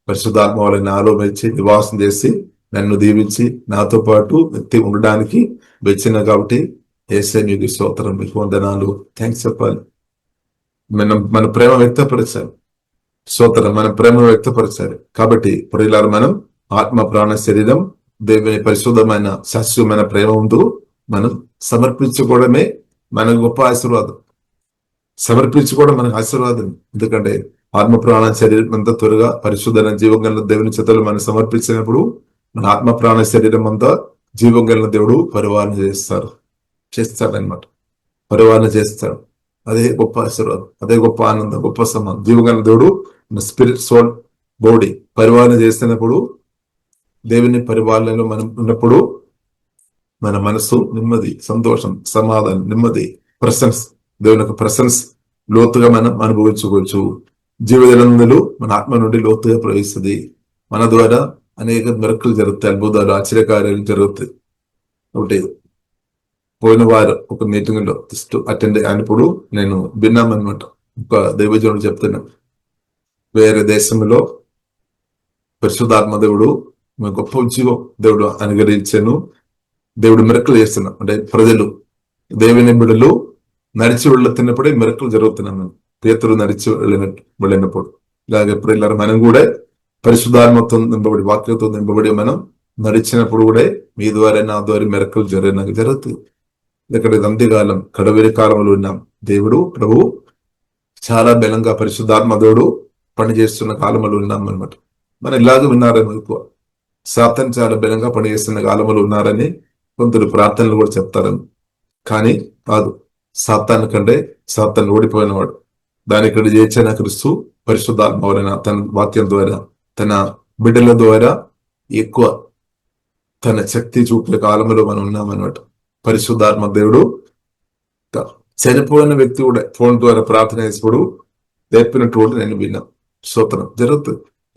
Speaker 1: పరిశుద్ధాత్మ వల్ల నాలో వచ్చి నివాసం చేసి నన్ను దీవించి నాతో పాటు వ్యక్తి ఉండడానికి వచ్చిన కాబట్టి ఏసే నీకు స్తోత్రం, మీకు వందనాలు, థ్యాంక్స్ చెప్పాలి. మన ప్రేమ వ్యక్తపరచాలి. స్తోత్రం, మన ప్రేమ వ్యక్తపరచాలి. కాబట్టి ప్రియులారా మనం ఆత్మ ప్రాణ శరీరం దేవుని పరిశుద్ధమైన శాశ్వతమైన ప్రేమ ముందు మనం సమర్పించుకోవడమే మనకు గొప్ప ఆశీర్వాదం. సమర్పించుకోవడం మనకు ఆశీర్వాదం. ఎందుకంటే ఆత్మ ప్రాణ శరీరం అంతా త్వరగా పరిశుద్ధమైన జీవం కలిగిన దేవుని చేతులు మనం సమర్పించినప్పుడు మన ఆత్మ ప్రాణ శరీరం అంతా జీవం కలిగిన దేవుడు పరిపాలన చేస్తాడనమాట. పరిపాలన చేస్తాడు. అదే గొప్ప ఆశీర్వాదం, అదే గొప్ప ఆనందం, గొప్ప సమానం. జీవం కలిగిన దేవుడు మన స్పిరిట్, సోల్, బాడీ పరిపాలన చేస్తున్నప్పుడు, దేవుని పరిపాలనలో మనం ఉన్నప్పుడు మన మనసు నెమ్మది, సంతోషం, సమాధానం, నెమ్మది, ప్రశంస, దేవుని యొక్క ప్రశంస లోతుగా మనం అనుభవించుకోవచ్చు. జీవజలంలో మన ఆత్మ నుండి లోతుగా ప్రవహిస్తుంది. మన ద్వారా అనేక మెరకులు జరుగుతాయి, అద్భుతాలు, ఆశ్చర్యకార్యాలు జరుగుతాయి. ఒకటి పోయిన వారు ఒక మీటింగ్ లో అటెండ్ అయినప్పుడు నేను విన్నామన్నమాట. ఒక దైవజనుడు చెప్తున్నా, వేరే దేశంలో పరిశుద్ధాత్మ దేవుడు గొప్ప ఉద్యోగం దేవుడు అనుగ్రహించాను, దేవుడు మెరకులు చేస్తున్నాం. అంటే ప్రజలు, దేవుని బిడ్డలు నడిచి వెళ్తున్నప్పుడే మెరకులు జరుగుతున్నాం. పేతురు నడిచి వెళ్ళినప్పుడు ఇలాగే ప్రియులారా మనం కూడా పరిశుద్ధాత్మతో నింపబడి, వాక్యంతో నింపబడి మనం నడిచినప్పుడు కూడా మీ ద్వారా నా ద్వారా మెరకులు జరుగుతుంది. ఇక్కడ అంత్యకాలం, కడవేరి కాలంలో ఉన్నాం. దేవుడు ప్రభు చాలా బలంగా పరిశుద్ధాత్మ దేవుడు పనిచేస్తున్న కాలంలో ఉన్నాం అనమాట. మనం ఇలాగ విన్నారేమో, ఎక్కువ సాతాను చాలా బలంగా పనిచేస్తున్న కాలంలో ఉన్నారని కొందరు ప్రార్థనలు కూడా చెప్తారని. కానీ కాదు, సాతాను కంటే సాతాను ఓడిపోయినవాడు. దానికి చేసిన క్రీస్తు పరిశుద్ధాత్మ వలన తన వాక్యం ద్వారా, తన బిడ్డల ద్వారా ఎక్కువ తన శక్తి చూపే కాలంలో మనం ఉన్నామన్నమాట. పరిశుద్ధాత్మ దేవుడు చనిపోయిన వ్యక్తి కూడా ఫోన్ ద్వారా ప్రార్థన చేసినప్పుడు లేపినట్టు కూడా నేను విన్నా. స్తోత్రం.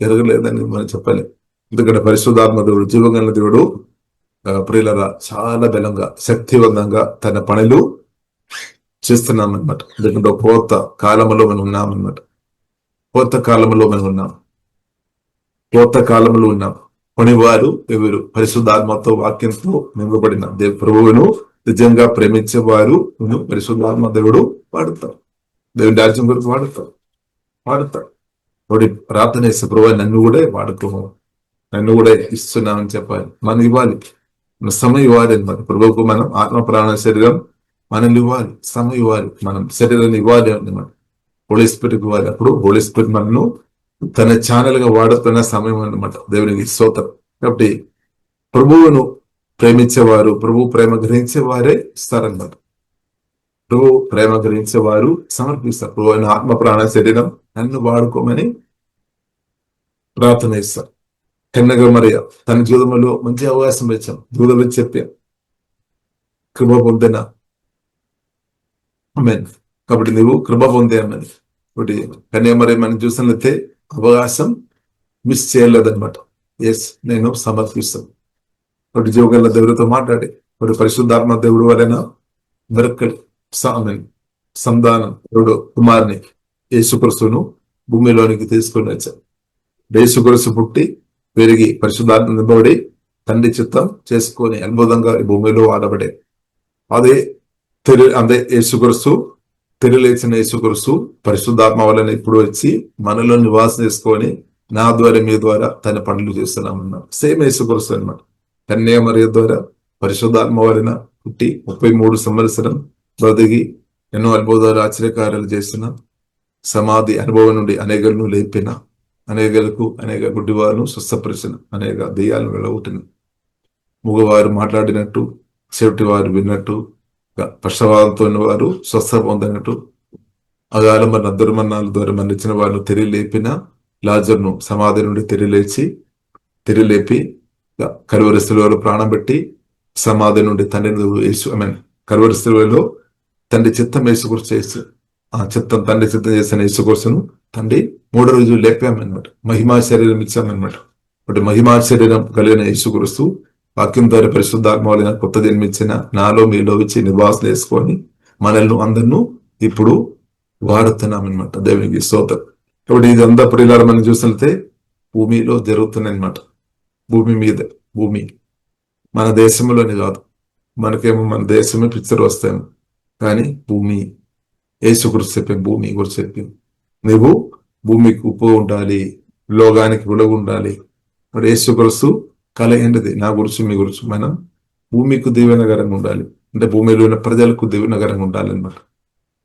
Speaker 1: జరగలేదని మనం చెప్పాలి. ఎందుకంటే పరిశుద్ధాత్మ దేవుడు, జీవగల దేవుడు ప్రియులరా చాలా బలంగా, శక్తివంతంగా తన పనులు చేస్తున్నామన్నమాట. ఎందుకంటే కోత కాలంలో మనం ఉన్నామన్నమాట. కోత కాలంలో మనం ఉన్నాం. కోత కాలంలో ఉన్నాం. పనివారు ఎవరు? పరిశుద్ధాత్మతో వాక్యంతో నింపబడిన ప్రభువును నిజంగా ప్రేమించేవారు పరిశుద్ధాత్మ దేవుడు వాడతారు. దేవుని రాజ్యం గురించి వాడతారు. వాడతాడు. ఒకటి ప్రార్థన చేస్తే ప్రభు నన్ను కూడా వాడుకోము, నన్ను కూడా ఇస్తున్నామని చెప్పాలి. మనం ఇవ్వాలి, మన సమయం ఇవ్వాలి అనమాట. ప్రభువుకు మనం ఆత్మ ప్రాణ శరీరం మనల్ని ఇవ్వాలి, సమయం ఇవ్వాలి, మనం శరీరాన్ని ఇవ్వాలి అన్నమాట. హోలీ స్పిరిట్ ఇవ్వాలి. అప్పుడు హోలీ స్పిరిట్ మనను తన ఛానల్ గా వాడుతున్న సమయం అన్నమాట. దేవునికి స్తోత్రం. కాబట్టి ప్రభువును ప్రేమించేవారు, ప్రభు ప్రేమ గ్రహించే వారే ఇస్తారన్నమాట. ప్రభు ప్రేమ గ్రహించే వారు సమర్పిస్తారు. ప్రభు అయిన ఆత్మ ప్రాణ శరీరం నన్ను వాడుకోమని ప్రార్థన ఇస్తారు. కన్యక మరియ తన జీవితంలో మంచి అవకాశం ఇచ్చాం, దూదలు చెప్పాం, కృప పొందిన. కాబట్టి నువ్వు కృప పొందే అన్నది. ఒకటి కన్యక మరియ మనం చూసినట్లయితే అవకాశం మిస్ చేయలేదన్నమాట. ఎస్, నేను సమర్పిస్తాను. ఒకటి జీవగల దేవుడితో మాట్లాడి, ఒకటి పరిశుద్ధాత్మ దేవుడు వలన దొరకడి సంధానం దేవుడు కుమారుని యేసుక్రీస్తును భూమిలోనికి తీసుకొని వచ్చాడు. యేసుక్రీస్తు పుట్టి పెరిగి పరిశుద్ధాత్మ నింపబడి తండ్రి చిత్తం చేసుకొని అద్భుతంగా ఈ భూమిలో వాడబడే అదే యేసుక్రీస్తు, తెలియలేచిన యేసుక్రీస్తు పరిశుద్ధాత్మ వలన ఇప్పుడు వచ్చి మనలో నివాసం చేసుకొని నా ద్వారా మీ ద్వారా తన పనులు చేస్తున్నామన్నారు. సేమ్ యేసుక్రీస్తు అన్నమాట. కన్యక మరియ ద్వారా పరిశుద్ధాత్మ వలన పుట్టి 33 సంవత్సరం బ్రతికి ఎన్నో అద్భుతాలు ఆశ్చర్యకార్యాలు చేసిన, సమాధి అనుభవం నుండి అనేకలను లేపిన, అనేక గుడ్డివారును స్వస్థపరిచిన, అనేక దెయ్యాలను వెళ్ళగొట్టిన, మగవారు మాట్లాడినట్టు, చెవిటి వారు విన్నట్టు, పక్షవాతంతో వారు స్వస్థ పొందినట్టు, అగాల మన దుర్మరణాల ద్వారా మరణించిన వారిని తిరిగి లేపిన, లాజరును సమాధి నుండి తిరిగిలేపి కలువరి శిలువలో ప్రాణం పెట్టి సమాధి నుండి కలువరి శిలువలో తండ్రి చిత్తం యేసుక్రీస్తు చేసి, ఆ చిత్తం తండ్రి చిత్తం చేసిన యేసుక్రీస్తును తండ్రి 3వ రోజు లేపామన్నమాట. మహిమా శరీరం ఇచ్చామన్నమాట. ఒకటి మహిమా శరీరం కలిగిన యేసుక్రీస్తు వాక్యం ద్వారా పరిశుద్ధాత్మ వలన కొత్త జన్మించిన నాలో మీలో ఇచ్చి నివాసం వేసుకొని మనల్ని అందరినూ ఇప్పుడు వాడుతున్నామన్నమాట. దేవునికి స్తోత్రం. కాబట్టి ఇదంతా ప్రియులారా మనం చూసినట్లయితే భూమిలో జరుగుతున్నాయి అన్నమాట. భూమి మన దేశంలోనే కాదు, మనకేమో మన దేశమే పిక్చర్ వస్తాము, కానీ భూమి యేసుక్రీస్తు చెప్పే భూమి గురించి చెప్పింది. నువ్వు భూమికి ఉప్పు ఉండాలి, లోకానికి వెలుగు ఉండాలి. మరి యేసుక్రీస్తు కళ ఏంటిది? నా గురించి మీ గురించి మనం భూమికి దీవెనకరంగా ఉండాలి, అంటే భూమిలో ఉన్న ప్రజలకు దీవెనకరంగా ఉండాలన్నమాట.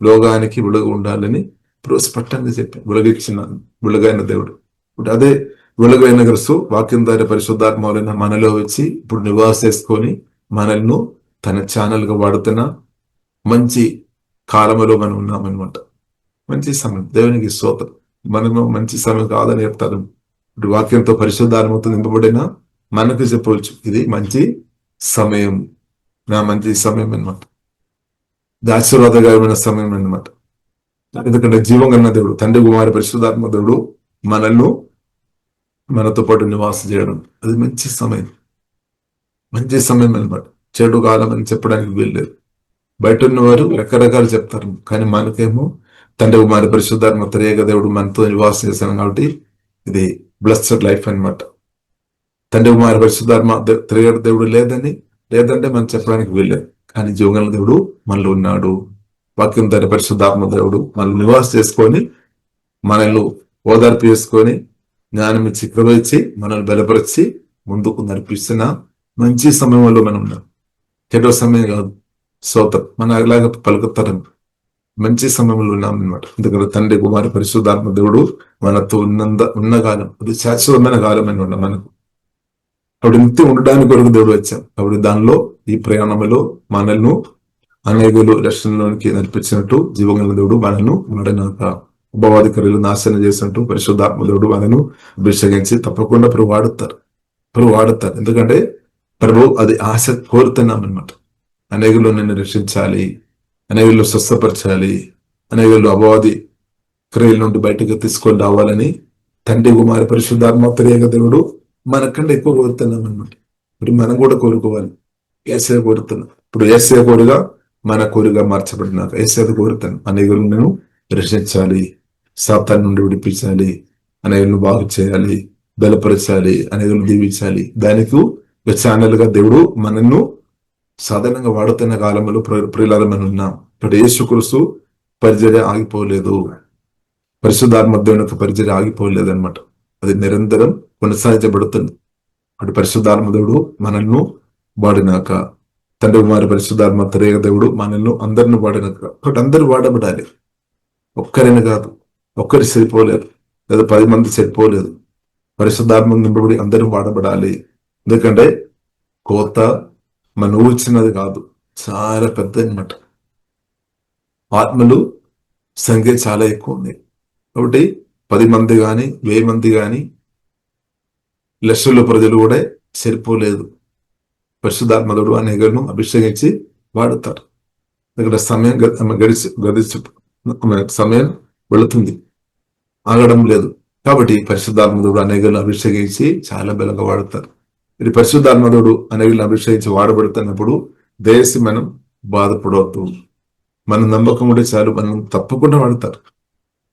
Speaker 1: లోకానికి వెలుగు ఉండాలని ఇప్పుడు స్పష్టంగా చెప్పి వెలుగైన దేవుడు. ఇప్పుడు అదే వెలుగైన క్రీస్తు వాక్యం ద్వారా పరిశుద్ధాత్మ వలన మనలో వచ్చి ఇప్పుడు నివాసం చేసుకొని మనల్ని తన ఛానల్ గా వాడుతున్న మంచి కాలంలో మనం ఉన్నామన్నమాట. మంచి సమయం. దేవునికి స్తోత్రం. మనము మంచి సమయం కాదని చెప్తారు. ఇప్పుడు వాక్యంతో పరిశుద్ధాత్మతో నింపబడిన మనకు చెప్పవచ్చు, ఇది మంచి సమయం, నా మంచి సమయం అన్నమాట. ఇది ఆశీర్వాదకరమైన సమయం అన్నమాట. ఎందుకంటే జీవం కన్నా దేవుడు తండ్రి కుమారి పరిశుద్ధాత్మ దేవుడు మనతో పాటు నివాసం చేయడం, అది మంచి సమయం అన్నమాట. చెడు కాలం అని చెప్పడానికి వీల్లేదు. బయట ఉన్నవారు రకరకాలు చెప్తారు, కానీ మనకేమో తండ్రి కుమారి పరిశుద్ధాత్మ త్రియేక దేవుడు మనతో నివాసం చేశాను కాబట్టి ఇది బ్లెస్డ్ లైఫ్ అన్నమాట. తండ్రి కుమారి పరిశుద్ధాత్మ త్రియేక దేవుడు లేదంటే మనం చెప్పడానికి వీల్లేదు, కానీ జీవగల దేవుడు మనలో ఉన్నాడు. వాక్యం తండ్రి పరిశుద్ధాత్మ దేవుడు మనల్ని నివాసం చేసుకొని మనల్ని ఓదార్పు చేసుకొని జ్ఞానం ఇచ్చి కృప ఇచ్చి మనల్ని బలపరిచి ముందుకు నడిపిస్తున్న మంచి సమయంలో మనం ఉన్నాం. చెడు సమయం కాదు, స్తోత్రం. మన అలాగా పలుకుతారు, మంచి సమయంలో ఉన్నాం అనమాట. ఎందుకంటే తండ్రి కుమారి పరిశుద్ధాత్మ దేవుడు మనతో ఉన్న కాలం అది శాశ్వతమైన కాలం అనమాట. మనకు అప్పుడు నిత్యం ఉండడానికి కొరకు దేవుడు వచ్చాం. కాబట్టి దానిలో ఈ ప్రయాణంలో మనల్ని అనేకులు రక్షణలోనికి నడిపించినట్టు జీవగల దేవుడు మనల్ని వాడినాక ఉపవాదికరులు నాశనం చేసినట్టు పరిశుద్ధాత్మ దేవుడు మనను అభిషేకించి తప్పకుండా ప్రభు వాడుతారు. ఎందుకంటే ప్రభు అది ఆశ కోరుతున్నాం అనమాట. అనేకులు నిన్ను రక్షించాలి, అనేకులు స్వస్థపరచాలి, అనేకులు అపవాది క్రియల నుండి బయటకు తీసుకొని రావాలని తండ్రి కుమారి పరిశుద్ధాత్మ త్రియేక దేవుడు మనకంటే ఎక్కువ కోరుతున్నాం అనమాట. ఇప్పుడు మనం కూడా కోరుకోవాలి. ఏసయ్య కోరుతున్నాం. ఇప్పుడు ఏసయ్య కోరుగా మన కోరిగా మార్చబడినాక ఏసయ్య కోరుతాను, అనేకులను రక్షించాలి, సాతాను నుండి విడిపించాలి, అనేకులను బాగు చేయాలి, బలపరచాలి, అనేకులను దీవించాలి. దానికి ఛానల్ గా దేవుడు మనను సాధారణంగా వాడుతున్న కాలంలో ప్రియులారా మనం ఉన్నాం. ఇప్పుడు యేసుక్రీస్తు పరిచర్య ఆగిపోలేదు. పరిశుద్ధాత్మ దేవుని యొక్క పరిచయం ఆగిపోలేదన్నమాట. అది నిరంతరం కొనసాగించబడుతుంది. అటు పరిశుద్ధాత్మ దేవుడు మనల్ని వాడినాక, తండ్రి కుమారి పరిశుద్ధాత్మ త్రియేక దేవుడు మనల్ని అందరిని వాడినాక, ఒకటి అందరూ వాడబడాలి. ఒక్కరిని కాదు, ఒక్కరి సరిపోలేదు, లేదా 10 మంది సరిపోలేదు. పరిశుద్ధాత్మ నింపబడి అందరూ వాడబడాలి. ఎందుకంటే కోత మన ఊహించినది కాదు, చాలా పెద్ద అనమాట. ఆత్మలు సంఖ్య చాలా ఎక్కువ ఉంది. కాబట్టి 10 మంది కానీ 1000 మంది కానీ లక్షల ప్రజలు కూడా సరిపోలేదు. పరిశుద్ధాత్మదుడు అనేకలను అభిషేకించి వాడుతారు. ఇక్కడ సమయం గడిచి సమయం వెళుతుంది, ఆగడం లేదు. కాబట్టి పరిశుద్ధాత్మదుడు అనేకలను అభిషేకించి చాలా బలంగా వాడుతారు. ఇది పరిశుద్ధాత్మదుడు అనేకలను అభిషేకించి వాడబడుతున్నప్పుడు దయచేసి మనం బాధపడవద్దు. మన నమ్మకం ఉంటే చాలు, మనం తప్పకుండా వాడతారు.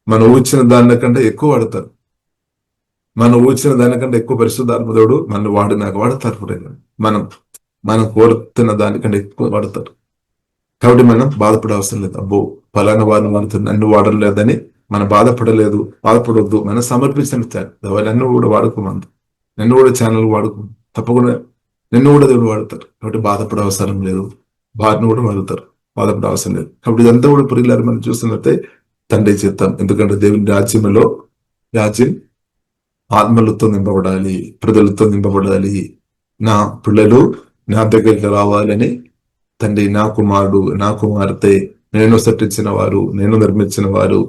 Speaker 1: మనం ఊహించిన దానికంటే ఎక్కువ వాడతారు. మనం ఊహించిన దానికంటే ఎక్కువ పరిశుద్ధాత్మదుడు మనం వాడినాక వాడతారు. మనం కోరుతున్న దానికంటే ఎక్కువ వాడతారు. కాబట్టి మనం బాధపడే అవసరం లేదు. అబ్బో ఫలానా వారిని వాడుతుంది, నన్ను వాడలేదని మనం బాధపడవద్దు. మనం సమర్పించిన నన్ను కూడా వాడుకోమంది, నన్ను కూడా ఛానల్ వాడుకో, తప్పకుండా నిన్ను కూడా దేవుడు వాడతారు. కాబట్టి బాధపడే అవసరం లేదు. వారిని కూడా వాడతారు, బాధపడే అవసరం లేదు. కాబట్టి ఇదంతా కూడా ప్రియులారా మనం చూస్తున్నట్టే తండ్రి చిత్తం. ఎందుకంటే దేవుని రాజ్యం ఆత్మలతో నింపబడాలి, ప్రజలతో నింపబడాలి. నా పిల్లలు నా దగ్గరికి రావాలని తండ్రి, నా కుమారుడు నా కుమార్తె, నేను సృష్టించిన వారు, నేను నిర్మించిన వారు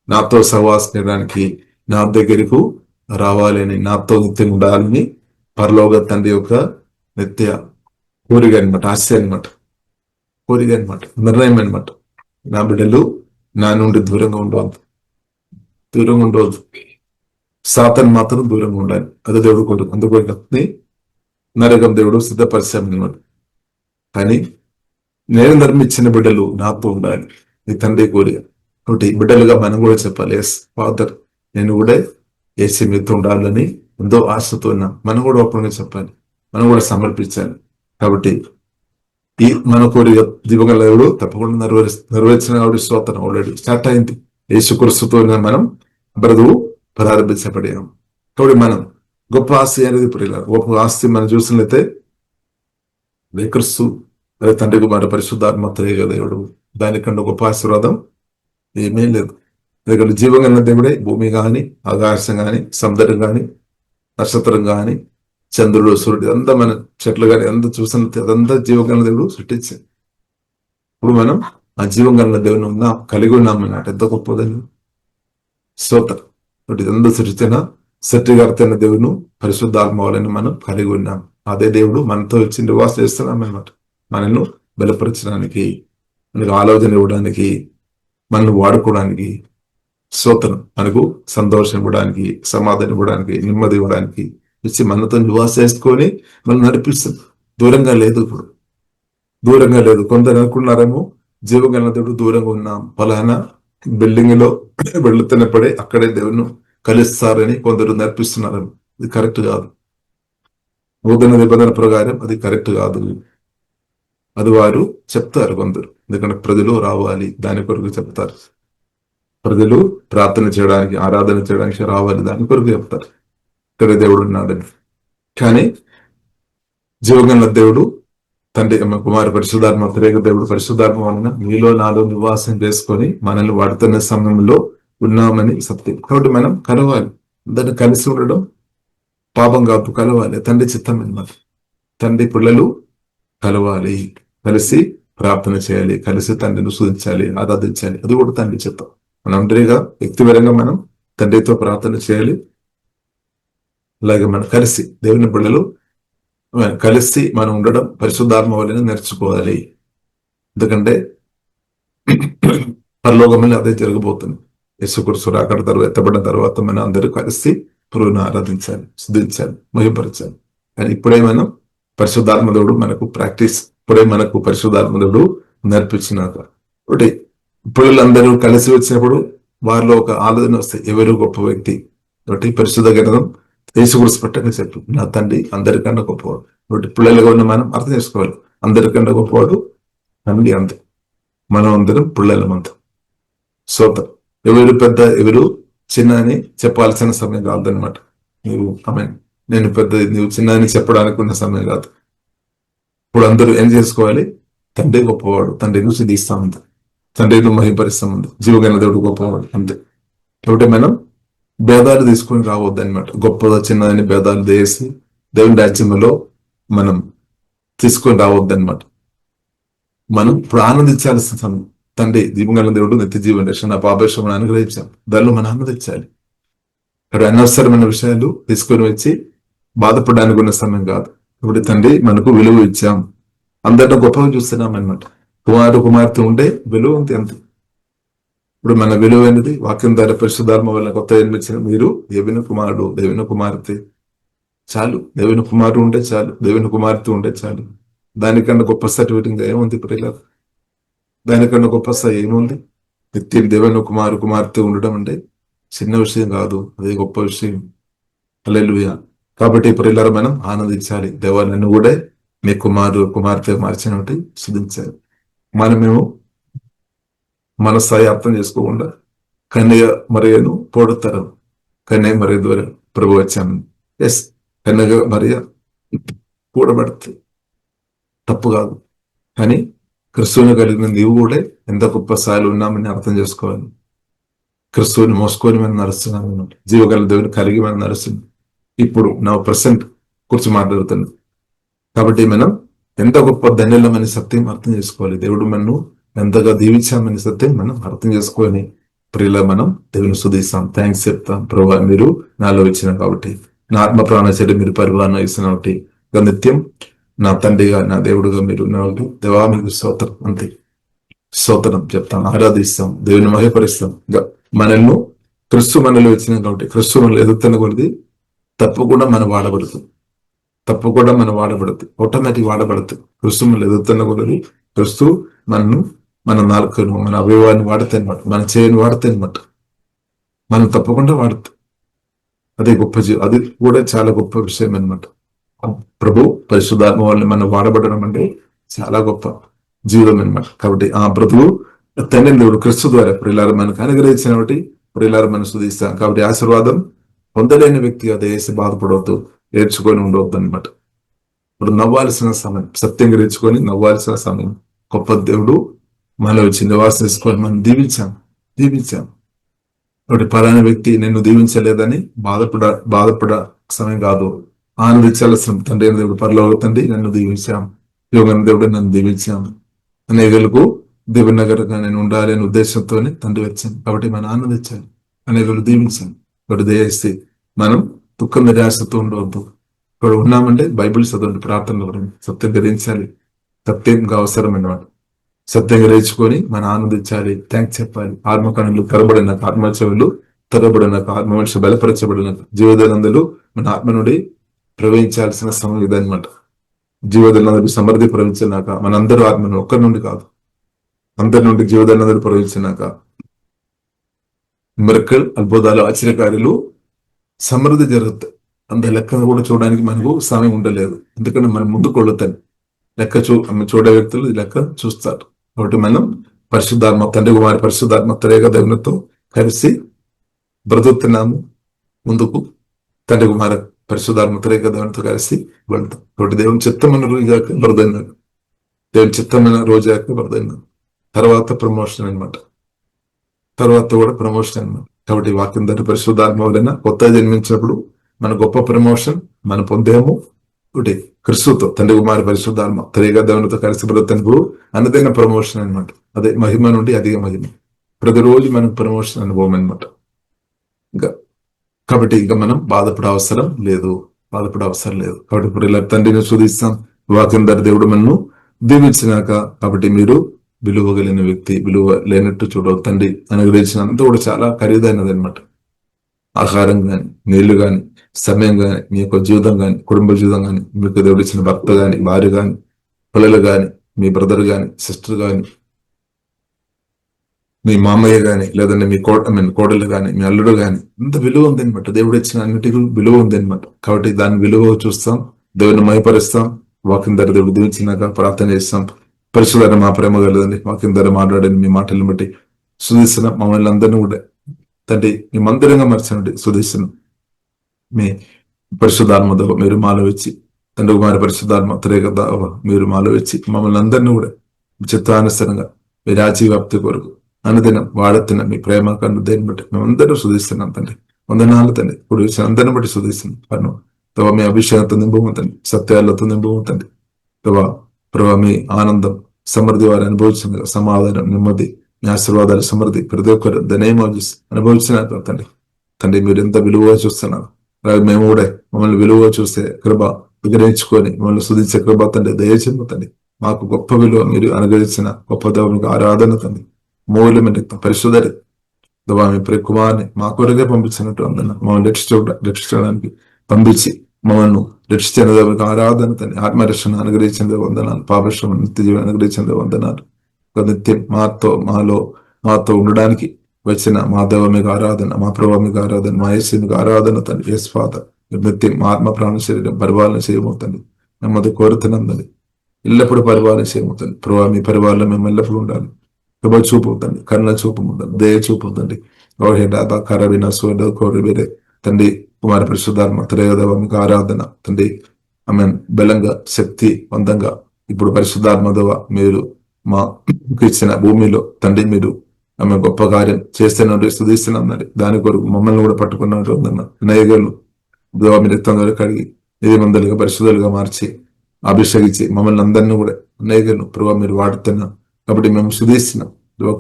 Speaker 1: నాతో సహవాసం చేయడానికి నా దగ్గరకు రావాలని, నాతో నిత్యం ఉండాలని పరలోక తండ్రి యొక్క నిత్య కోరిక అనమాట, ఆశ అనమాట, కోరిక అనమాట, నిర్ణయం అనమాట. నా బిడ్డలు నా నుండి దూరంగా ఉండవద్దు. సాతాను మాత్రం దూరంగా ఉండాలి. అదే దేవుడు కోరిక. అందుకోని నరకం దేవుడు సిద్ధపరిచామన్నమాట. కానీ నేను నిర్మించిన బిడ్డలు నాతో ఉండాలి, నీ తండ్రి కోరిక. కాబట్టి బిడ్డలుగా మనం కూడా చెప్పాలి, ఎస్ ఫాదర్, నేను కూడా ఏసీ మీతో ఉండాలని ఎంతో ఆశతో ఉన్నాం. మనం కూడా ఓపెన్గా చెప్పాలి, మనం కూడా సమర్పించాలి. కాబట్టి ఈ మన కోరిక దివగల దేవుడు తప్పకుండా నెరవేర్చిన స్తోత్రం. ఆల్రెడీ స్టార్ట్ అయింది. యేసుక్రీస్తుతో మనం బ్రతుకు ప్రారంభించబడాం. కాబట్టి మనం గొప్ప ఆస్తి అనేది గొప్ప ఆస్తి మనం చూసినట్లయితే క్రీస్తు తండ్రి కుమార పరిశుద్ధాత్మ త్రియేక దేవుడు. దానికంటే గొప్ప ఆశీర్వాదం ఏమీ లేదు. ఎందుకంటే జీవం కలిగిన దేవుడే భూమి కానీ, ఆకాశం కానీ, సముద్రం కానీ, నక్షత్రం కానీ, చంద్రుడు, సూర్యుడు, అంతా మన చెట్లు కానీ ఎంత చూసినట్టు అదంతా జీవం కలిగిన దేవుడు సృష్టించాడు. ఇప్పుడు మనం ఆ జీవం కలిగిన దేవుని కలిగి ఉన్నామన్నమాట. ఎంత గొప్పదని స్తోత్రం. ఇదంతా సృష్టిన సృష్టికర్తైన దేవుని పరిశుద్ధాత్మ వాళ్ళని మనం కలిగి ఉన్నాం. అదే దేవుడు మనతో వచ్చి నివాసం చేస్తున్నాం అన్నమాట. మనల్ని బలపరచడానికి, మనకు ఆలోచన ఇవ్వడానికి, మనల్ని వాడుకోవడానికి, స్తోత్రం, మనకు సంతోషం ఇవ్వడానికి, సమాధానం ఇవ్వడానికి, నెమ్మది ఇవ్వడానికి వచ్చి మనతో నివాసం చేసుకొని మనం నడిపిస్తుంది. దూరంగా లేదు. ఇప్పుడు దూరంగా లేదు. కొందరు అనుకున్నారేమో జీవగల దేవుడు దూరంగా ఉన్నాం, ఫలానా బిల్డింగ్ లో వెళుతున్నప్పుడే అక్కడే దేవుని కలుస్తారని కొందరు నేర్పిస్తున్నారని. ఇది కరెక్ట్ కాదు. నూతన నిబంధన ప్రకారం అది కరెక్ట్ కాదు. అది వారు చెప్తారు కొందరు. ఎందుకంటే ప్రజలు రావాలి, దాని కొరకు చెప్తారు. ప్రజలు ప్రార్థన చేయడానికి, ఆరాధన చేయడానికి రావాలి, దాని కొరకు చెప్తారు. ఇక్కడ దేవుడు ఉన్నాడని. కానీ జీవగల దేవుడు తండ్రి కుమార పరిశుద్ధాత్మ త్రియేక దేవుడు పరిశుద్ధాత్మ వలన మీలో నాలో నివాసం చేసుకొని మనల్ని వాడుతున్న సమయంలో ఉన్నామని సత్యం. కాబట్టి మనం కలవాలి. అందరిని కలిసి ఉండడం పాపం కాదు, కలవాలి. తండ్రి చిత్తం అన్నమాట. తండ్రి పిల్లలు కలవాలి, కలిసి ప్రార్థన చేయాలి, కలిసి తండ్రిని సూచించాలి, ఆరాధించాలి. అది కూడా తండ్రి చిత్తం. మనం ఒంటరిగా వ్యక్తిపరంగా మనం తండ్రితో ప్రార్థన చేయాలి. అలాగే మనం కలిసి దేవుని పిల్లలు కలిసి మనం ఉండడం పరిశుద్ధాత్మ వలన నేర్చుకోవాలి. ఎందుకంటే పరలోకమైన అదే జరగబోతుంది. యేసుక్రీస్తు రాకడ తర్వాత ఎత్తబడిన తర్వాత మనం అందరూ కలిసి ప్రభువును ఆరాధించాలి, స్తుతించాలి, మహిమపరచాలి. కానీ ఇప్పుడే మనం పరిశుద్ధాత్మదేవుడు మనకు ప్రాక్టీస్, ఇప్పుడే మనకు పరిశుద్ధాత్మదేవుడు నేర్పించినాక ఒకటి పిల్లలందరూ కలిసి వచ్చినప్పుడు వారిలో ఒక ఆలోచన వస్తాయి, ఎవరు గొప్ప వ్యక్తి. కాబట్టి పరిశుద్ధ గ్రంథం యేసుక్రీస్తు పట్టంగా చెప్పు, నా తండ్రి అందరికన్నా గొప్పవాడు. కాబట్టి పిల్లలుగా ఉన్న మనం అర్థం చేసుకోవాలి, అందరికన్నా గొప్పవాడు తండ్రి. అంతే, మనం అందరం పిల్లలమంతా. సోత ఎవరు పెద్ద ఎవరు చిన్న అని చెప్పాల్సిన సమయం కాదనమాట. నువ్వు నేను పెద్ద, నువ్వు చిన్న అని చెప్పడానికి ఉన్న సమయం కాదు. ఇప్పుడు అందరూ ఏం చేసుకోవాలి? తండ్రి గొప్పవాడు, తండ్రిని శుద్ధిస్తా ఉంది, తండ్రిని మహింపరిస్తా ఉంది, జీవగల దేవుడు గొప్పవాడు అంతే. కాబట్టి మనం భేదాలు తీసుకొని రావద్దు అనమాట. గొప్పదా చిన్నదని భేదాలు చేసి దేవుని రాజ్యంలో మనం తీసుకొని రావద్దు అనమాట. మనం ఇప్పుడు ఆనందించాల్సిన సమయం. తండ్రి జీవగల దేవుడు నిత్య జీవన రక్షణ పాపేశ్వరం అనుగ్రహించాం, దానిలో మనం ఆనందించాలి. ఇక్కడ అనవసరమైన విషయాలు తీసుకొని వచ్చి బాధపడడానికి ఉన్న సమయం కాదు. ఇప్పుడు తండ్రి మనకు విలువ ఇచ్చాం, అందరిలో గొప్పగా చూస్తున్నాం అనమాట. కుమార్తె ఉండే విలువ ఉంది అంతే. ఇప్పుడు మన విలువైనది వాక్యం ద్వారా పరిశుద్ధాత్మ వల్ల కొత్త జన్మించిన మీరు దేవుని కుమారుడు, దేవుని కుమార్తె చాలు. దేవుని కుమారుడు ఉంటే చాలు, దేవుని కుమార్తె ఉంటే చాలు. దానికన్నా గొప్ప సర్టిఫికెట్ ఏముంది ప్రియులారా? దానికన్నా గొప్ప ఏముంది? నిత్యం దేవుని కుమార్తె ఉండడం అంటే చిన్న విషయం కాదు, అదే గొప్ప విషయం. హల్లెలూయా. కాబట్టి ప్రియులారా మనం ఆనందించాలి. దేవా నన్ను కూడా మీ కుమార్తె మార్చినట్టు శుద్ధించాలి. మనమేమో మన స్థాయి అర్థం చేసుకోకుండా కన్య మరియను పోడుతారు. కన్య మరియ ద్వారా ప్రభు వచ్చాము. ఎస్, కన్య మరియ కూడబడితే తప్పు కాదు, కానీ క్రిస్తువుని కలిగిన నీవు కూడా ఎంత గొప్ప స్థాయిలో ఉన్నామని అర్థం చేసుకోవాలి. క్రిస్తువుని మోసుకొని మనం నడుస్తున్నాం, జీవగల దేవుని కలిగి మనం నడుస్తున్నాం. ఇప్పుడు నా ప్రెసెంట్ గురించి మాట్లాడుతున్నాం. కాబట్టి మనం ఎంత గొప్ప ధన్యులమని సత్యం అర్థం చేసుకోవాలి. దేవుడు మనం ఎంతగా దీవించామని సత్యం మనం అర్థం చేసుకొని ప్రియుల మనం దేవుని స్తుతిస్తాం, థ్యాంక్స్ చెప్తాం. ప్రభు మీరు నాలో ఇచ్చిన కాబట్టి, నా ఆత్మ ప్రాణశైలి మీరు పరిపాలన ఇస్తున్న కాబట్టి, నిత్యం నా తండ్రిగా నా దేవుడుగా మీరు ఉన్నవాడు. దేవా మీకు స్తోత్రం, అంతే. స్తోత్రం చెప్తాం, ఆరాధిస్తాం, దేవుని మహిమపరుస్తాం. మనల్ని క్రిస్తు మనలో ఇచ్చిన కాబట్టి క్రిస్తు మనలో ఎదుగుతున్న కొద్ది తప్పకుండా మనం వాడబడుతుంది, తప్పకుండా మనం వాడబడుతుంది, ఆటోమేటిక్ వాడబడుతుంది. క్రిస్తు మనలో ఎదుగుతున్న కొద్ది క్రిస్తు మన నాలుకను, మన అవయవాన్ని వాడితే అనమాట, మన చేయని వాడితే అనమాట, మనం తప్పకుండా వాడుతాం. అదే గొప్ప అది కూడా చాలా గొప్ప విషయం అనమాట. ప్రభు పరిశుద్ధాత్మ వాళ్ళని మనం వాడబడడం అంటే చాలా గొప్ప జీవితం అనమాట. కాబట్టి ఆ బ్రతుకు తండ్రి దేవుడు క్రిస్తు ద్వారా ప్రియులారా మనకు అనుగ్రహించిన బట్టి ప్రియులారా మనం స్తుతిస్తాం. కాబట్టి ఆశీర్వాదం పొందలేని వ్యక్తి అదే వేసి బాధపడవద్దు, ఏడ్చుకొని ఉండవద్దు అనమాట. ఇప్పుడు నవ్వాల్సిన సమయం, సత్యం గ్రహించుకొని నవ్వాల్సిన సమయం. గొప్ప దేవుడు మనలో వచ్చి నివాసం తీసుకొని మనం దీవించాం. ఒకటి పలానా వ్యక్తి నిన్ను దీవించలేదని బాధపడ సమయం కాదు, ఆనందించాల్సిన తండ్రి దేవుడు పరలోక తండ్రి నన్ను దీవించాం, యోగన దేవుడు నన్ను దీవించాం, అనేకులకు దేవుని నగరంగా నేను ఉండాలి అనే ఉద్దేశంతో తండ్రి వచ్చాను. కాబట్టి మనం ఆనందించాలి, అనేకులు దీవించాను. ఒకటి దయచేసి మనం దుఃఖం నిరాశతో ఉండవద్దు. ఇక్కడ ఉన్నామంటే బైబిల్ చదవండి, ప్రార్థనలు సత్యం గ్రహించాలి, సత్యంగా అవసరమైన వాడు సత్యం గ్రహించుకొని మనం ఆనందించాలి, థ్యాంక్స్ చెప్పాలి. ఆత్మకణులు తెరబడినాక, ఆత్మచవులు తెరబడినాక, ఆత్మ మనిషి బలపరచబడినాక, జీవోదనందులు మన ఆత్మ నుండి ప్రవహించాల్సిన సమయం ఇదనమాట. జీవోదనందులు సమృద్ధి ప్రవహించినాక, మనందరూ ఆత్మను ఒక్కరి నుండి కాదు, అందరి నుండి జీవోదనందులు ప్రవహించినాక మిరకల్, అద్భుతాలు, ఆశ్చర్యకార్యాలు సమృద్ధి జరుగుతాయి. అంత లెక్క కూడా చూడడానికి మనకు సమయం ఉండలేదు, ఎందుకంటే మనం ముందు కొడుతాను లెక్క చూడే వ్యక్తులు లెక్క చూస్తారు. కాబట్టి మనం పరిశుద్ధాత్మ తండ్రి కుమారి పరిశుద్ధాత్మ త్రేక దేవునితో కలిసి బ్రతుకుతున్నాము. ముందుకు తండ్రి కుమారి పరిశుద్ధాత్మ త్రేక దేవునితో కలిసి వెళ్తాం. కాబట్టి దేవుని చిత్తమైన రోజు కాక బ్రదైనారు, దేవుని చిత్తమైన రోజు కాక బ్రదైనారు. తర్వాత ప్రమోషన్ అనమాట, తర్వాత కూడా ప్రమోషన్ అనమాట. కాబట్టి వాక్యం తండ్రి పరిశుద్ధాత్మ వలన కొత్త జన్మించినప్పుడు మన గొప్ప ప్రమోషన్ మనం పొందేము. ఒకటి క్రిస్తుతో తండ్రి కుమారి పరిశుద్ధాత్మ త్రేక దేవునితో కలిసి బ్రతుకు అన్నదైన ప్రమోషన్ అనమాట. అదే మహిమ నుండి అధిక మహిమ, ప్రతిరోజు మనకు ప్రమోషన్ అనుభవం అనమాట. కాబట్టి ఇంకా మనం బాధపడే అవసరం లేదు. కాబట్టి ఇప్పుడు ఇలా తండ్రిని శోధిస్తాం, వాక్యం ద్వారా దేవుడు మనను దీవించినాక. కాబట్టి మీరు విలువ కలిగిన వ్యక్తి, విలువ లేనట్టు చూడవు. తండ్రి అనుగ్రహించినంత కూడా చాలా ఖరీదైనది అనమాట. ఆహారం కానీ, నీళ్లు కానీ, సమయం కానీ, మీ యొక్క జీవితం కానీ, కుటుంబ జీవితం కానీ, మీకు దేవుడు ఇచ్చిన భర్త కానీ, భార్య కానీ, పిల్లలు కానీ, మీ బ్రదర్ కానీ, సిస్టర్ కానీ, మీ మామయ్య కానీ, లేదంటే మీ కోడలు కానీ, మీ అల్లుడు కానీ, ఇంత విలువ ఉంది అనమాట. దేవుడు ఇచ్చిన అన్నిటికీ విలువ ఉంది అనమాట. కాబట్టి దాని విలువ చూస్తాం, దేవుని మహిమపరుస్తాం. వాక్యం ద్వారా దేవుడు దీవించినాక ప్రార్థన చేస్తాం. పరిశుద్ధ మా ప్రేమ కలదండి, వాక్యం ద్వారా మాట్లాడండి, మీ మాటలను బట్టి శుద్ధిస్తున్న మమ్మల్ని అందరినీ కూడా తండ్రి మీ మందిరంగా మార్చండి. సుదేశం మీ పరిశుద్ధాత్మతో మీరు మాలో వచ్చి, తండ్రి కుమారి పరిశుద్ధాత్మ త్రేక మీరు మాలో వచ్చి మమ్మల్ని అందరినీ కూడా చిత్తానుసరంగా మీ రాజ్యవ్యాప్తి కొరకు అనుదినం వాడుతున్న మీ ప్రేమ కన్ను దేన్ని బట్టి మేమందరూ శుధిస్తున్నాం తండ్రి. వందనాలు తండ్రి. ఇప్పుడు వచ్చిన అందరిని బట్టి శుధిస్తున్నాం. పన్ను తవ మీ అభిషేకంతో నింపుతండి, సత్యాలతో నింపుతండి. ప్రభా మీ ఆనందం సమృద్ధి వారు అనుభవించిన సమాధానం, నెమ్మది, మీ ఆశీర్వాదాలు సమృద్ధి ప్రతి ఒక్కరు దనేమో అనుభవించిన తండ్రి. తండ్రి మీరు ఎంత విలువగా చూస్తున్నారు. మేము కూడా మమ్మల్ని విలువగా చూస్తే కృప విగ్రహించుకొని మమ్మల్ని శుద్ధించే కృప తండ్రి దయచేతండి. మాకు గొప్ప విలువ మీరు అనుగ్రహించిన గొప్ప దేవునికి ఆరాధన తండ్రి. మూల్యమైన పరిశుద్ధరి దవా మీ ప్రియ కుమార్ని మా కొరకే పంపించినట్టు అందన మమ్మల్ని రక్షించడానికి పంపించి మమ్మల్ని రక్షించిన దేవునికి ఆరాధన తండ్రి. ఆత్మరక్షణ అనుగ్రహించిన వందనాలు, పాపశ్రమ నిత్య జీవన అనుగ్రహించిన వందనాలు. నిత్యం మాతో ఉండడానికి వచ్చిన మా దేవ మీకు ఆరాధన, మా ప్రభావ మీకు ఆరాధన, మా యేసు మీకు ఆరాధన తండ్రి. యేసు ఫాదర్ నిత్యం మా ఆత్మ ప్రాణ శరీరం పరిపాలన చేయబోతుంది. నెమ్మది కోరుతున్నందని ఎల్లప్పుడూ పరిపాలన చేయబోతుంది. ప్రభావ మీ పరిపాలన మేము ఎల్లప్పుడూ ఉండాలి. కృప చూపుతండి, కరుణ చూపుతండి, దయ చూపుతండి. కరవిన సోద కోరిబిరే తండ్రి కుమార పరిశుద్ధాత్మ త్రయోదవ మీకు ఆరాధన తండ్రి. ఆమె బలంగా శక్తివంతంగా ఇప్పుడు పరిశుద్ధాత్మదవ మీరు మాకు ఇచ్చిన భూమిలో తండ్రి మీరు ఆమె గొప్ప కార్యం చేస్తున్నట్టు స్తుతిస్తున్నాం. దాని కొరకు మమ్మల్ని కూడా పట్టుకున్నట్టు ఉందన్న నయగలు దేవ మీ రక్తం ద్వారా కడిగి ఇది మందలుగా పరిశుద్ధులుగా మార్చి అభిషేకించి మమ్మల్ని అందరినీ కూడా నయగలు ప్రభావ మీరు వాడుతున్నాం కాబట్టి మేము స్తుతిస్తున్నాం.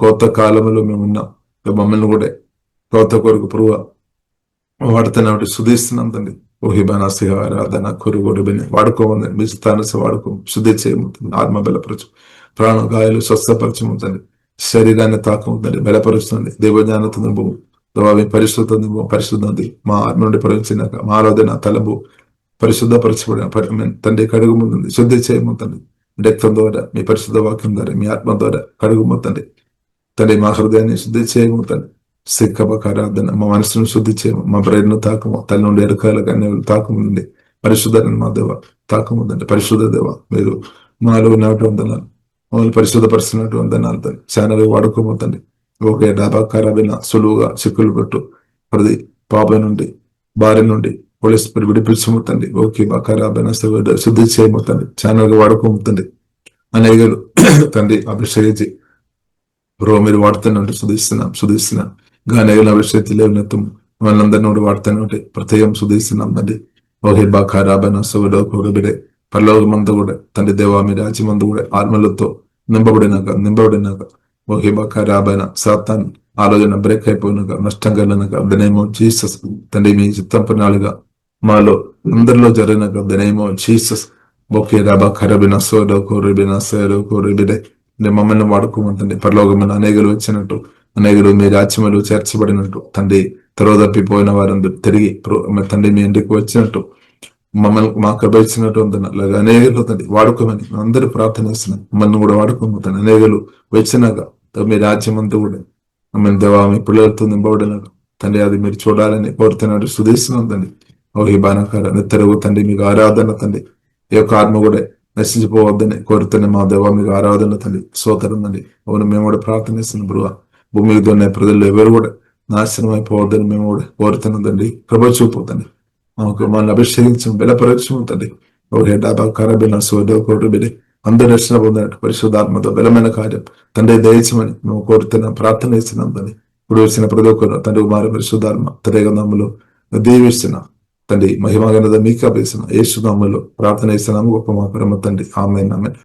Speaker 1: కొత్త కాలంలో మేము ఉన్నాం. మమ్మల్ని కూడా కొత్త కొరకు ప్రభావ వాడుతున్నట్టు స్తుతిస్తున్నాం తండ్రి. ఓహిబానా ఆరాధన కొరుగొడుబని వాడుకోమంది మీ స్థానస వాడుకో శుద్ధి చేయముతుంది. ఆత్మ బలపరచు, ప్రాణ గాయాలు స్వస్థపరచముతుంది, శరీరాన్ని తాకముందండి, బలపరుస్తుంది. దేవజ్ఞానత నింపు, పరిశుద్ధ నింపు, పరిశుద్ధి మా ఆత్మ నుండి ప్రవహించినాక మా ఆలోచన తలబు పరిశుద్ధపరచబడిన తండ్రి కడుగుముందండి, శుద్ధి చేయముతండి. రక్తం ద్వారా మీ పరిశుద్ధ వాక్యం ద్వారా మీ ఆత్మ ద్వారా కడుగుముతండి తండ్రి. మా హృదయాన్ని శుద్ధి చేయముతండి. సిక్కబకారాధన మా మనసును శుద్ధి చేయము, మా బ్రెయిన్ను తాకము, తల్లి నుండి ఎరకాల కన్యలు తాకముందండి. పరిశుద్ధ మా దేవ తాకముందండి. పరిశుద్ధ దేవ మీరు మాలో ఉన్నట్టు వందనాలు, మమ్మల్ని పరిశుద్ధపరుస్తున్నట్టు వందనాలు తండ్రి. ఛానల్ వాడుకోబోతండి. ఓకే డాబా ఖరాబైన సులువుగా చిక్కులు పెట్టు ప్రతి పాప నుండి భార్య నుండి పోలీస్ విడిపించబోతండి. ఓకే బా ఖరాబైన శుద్ధి చేయబోతండి. ఛానల్ వాడుకోబోతండి. అనేకలు తండ్రి అభిషేకించి బ్రో మీరు వాడుతున్నట్టు శుధిస్తున్నాం. అనేకలు అభిషేకి లేవనెత్తం మమ్మల్ని అందరినీ కూడా వాడుతున్నట్టు ప్రత్యేకం శుధిస్తున్నాం తండ్రి. ఓకే బా ఖరాబైన సౌడోడే పరలోకమంతా కూడా తండ్రి దేవా మీ రాజ్యమంతా కూడా ఆత్మలతో నింపబడినాక ఓహిబాబైన సాతాన్ ఆలోచన బ్రేక్ అయిపోయినాక నష్టం కలిగినాక దనేమో జీసస్ తండ్రి మీ చిత్తం ప్రణాళిక మాలో అందరిలో జరిగినాక దనేమో జీసస్ ఓకే రాబా ఖరబిన సోడోకోరిబిన సోడోకోరిబిడే మమ్మల్ని వాడుకోమంతండి. పరలోకమైన అనేకలు వచ్చినట్టు అనేకలు మీ రాజ్యములు చేర్చబడినట్టు తండ్రి తరోదప్పిపోయిన వారందరూ తిరిగి తండ్రి మీ ఇంటికి వచ్చినట్టు మమ్మల్ని మా కృప ఇచ్చినట్టు ఉందని అలాగే అనేకలు తండ్రి వాడుకోమని అందరూ ప్రార్థన చేస్తున్నాం. మమ్మల్ని కూడా వాడుకోమని అనేకలు వచ్చినాక మీ రాజ్యం అంతా కూడా మమ్మల్ని దేవా మీ పిల్లలతో నింపబడినాక తండ్రి అది మీరు చూడాలని కోరుతున్నాడు. సుధీస్తున్నాం తండ్రి. ఓహి బాణకార నిత్తరగు తండ్రి మీకు ఆరాధన తండ్రి. ఈ యొక్క ఆత్మ కూడా నశించిపోవద్దని కోరుతున్న మా దేవా మీకు ఆరాధన తండ్రి. సోదరం తండ్రి. అవును మేము కూడా ప్రార్థన చేస్తున్నాం. బృహ భూమి మీద ఉన్న ప్రజలు ఎవరు కూడా నాశనం అయిపోవద్దని మేము కూడా కోరుతున్నాం తండ్రి. కృప చూపుతండి. మమ్మల్ని అభిషేకించం బలపరచం తండ్రి. అందరూ రక్షణ పొందినట్టు పరిశుద్ధాత్మతో బలమైన కార్యం తండ్రి దయచమని మేము కోరుతున్నాం, ప్రార్థన చేస్తున్నాం తండ్రి. ఇప్పుడు వచ్చిన ప్రతి ఒక్కరు తండ్రి కుమార పరిశుద్ధాత్మ త్రేగనామములో దీవిస్తున్నాం తండ్రి. మహిమగనద మీకు అభ్యసిన యేసు నామములో ప్రార్థన చేస్తున్నాము. గొప్ప మా పరమ తండ్రి. ఆమేన్ ఆమేన్.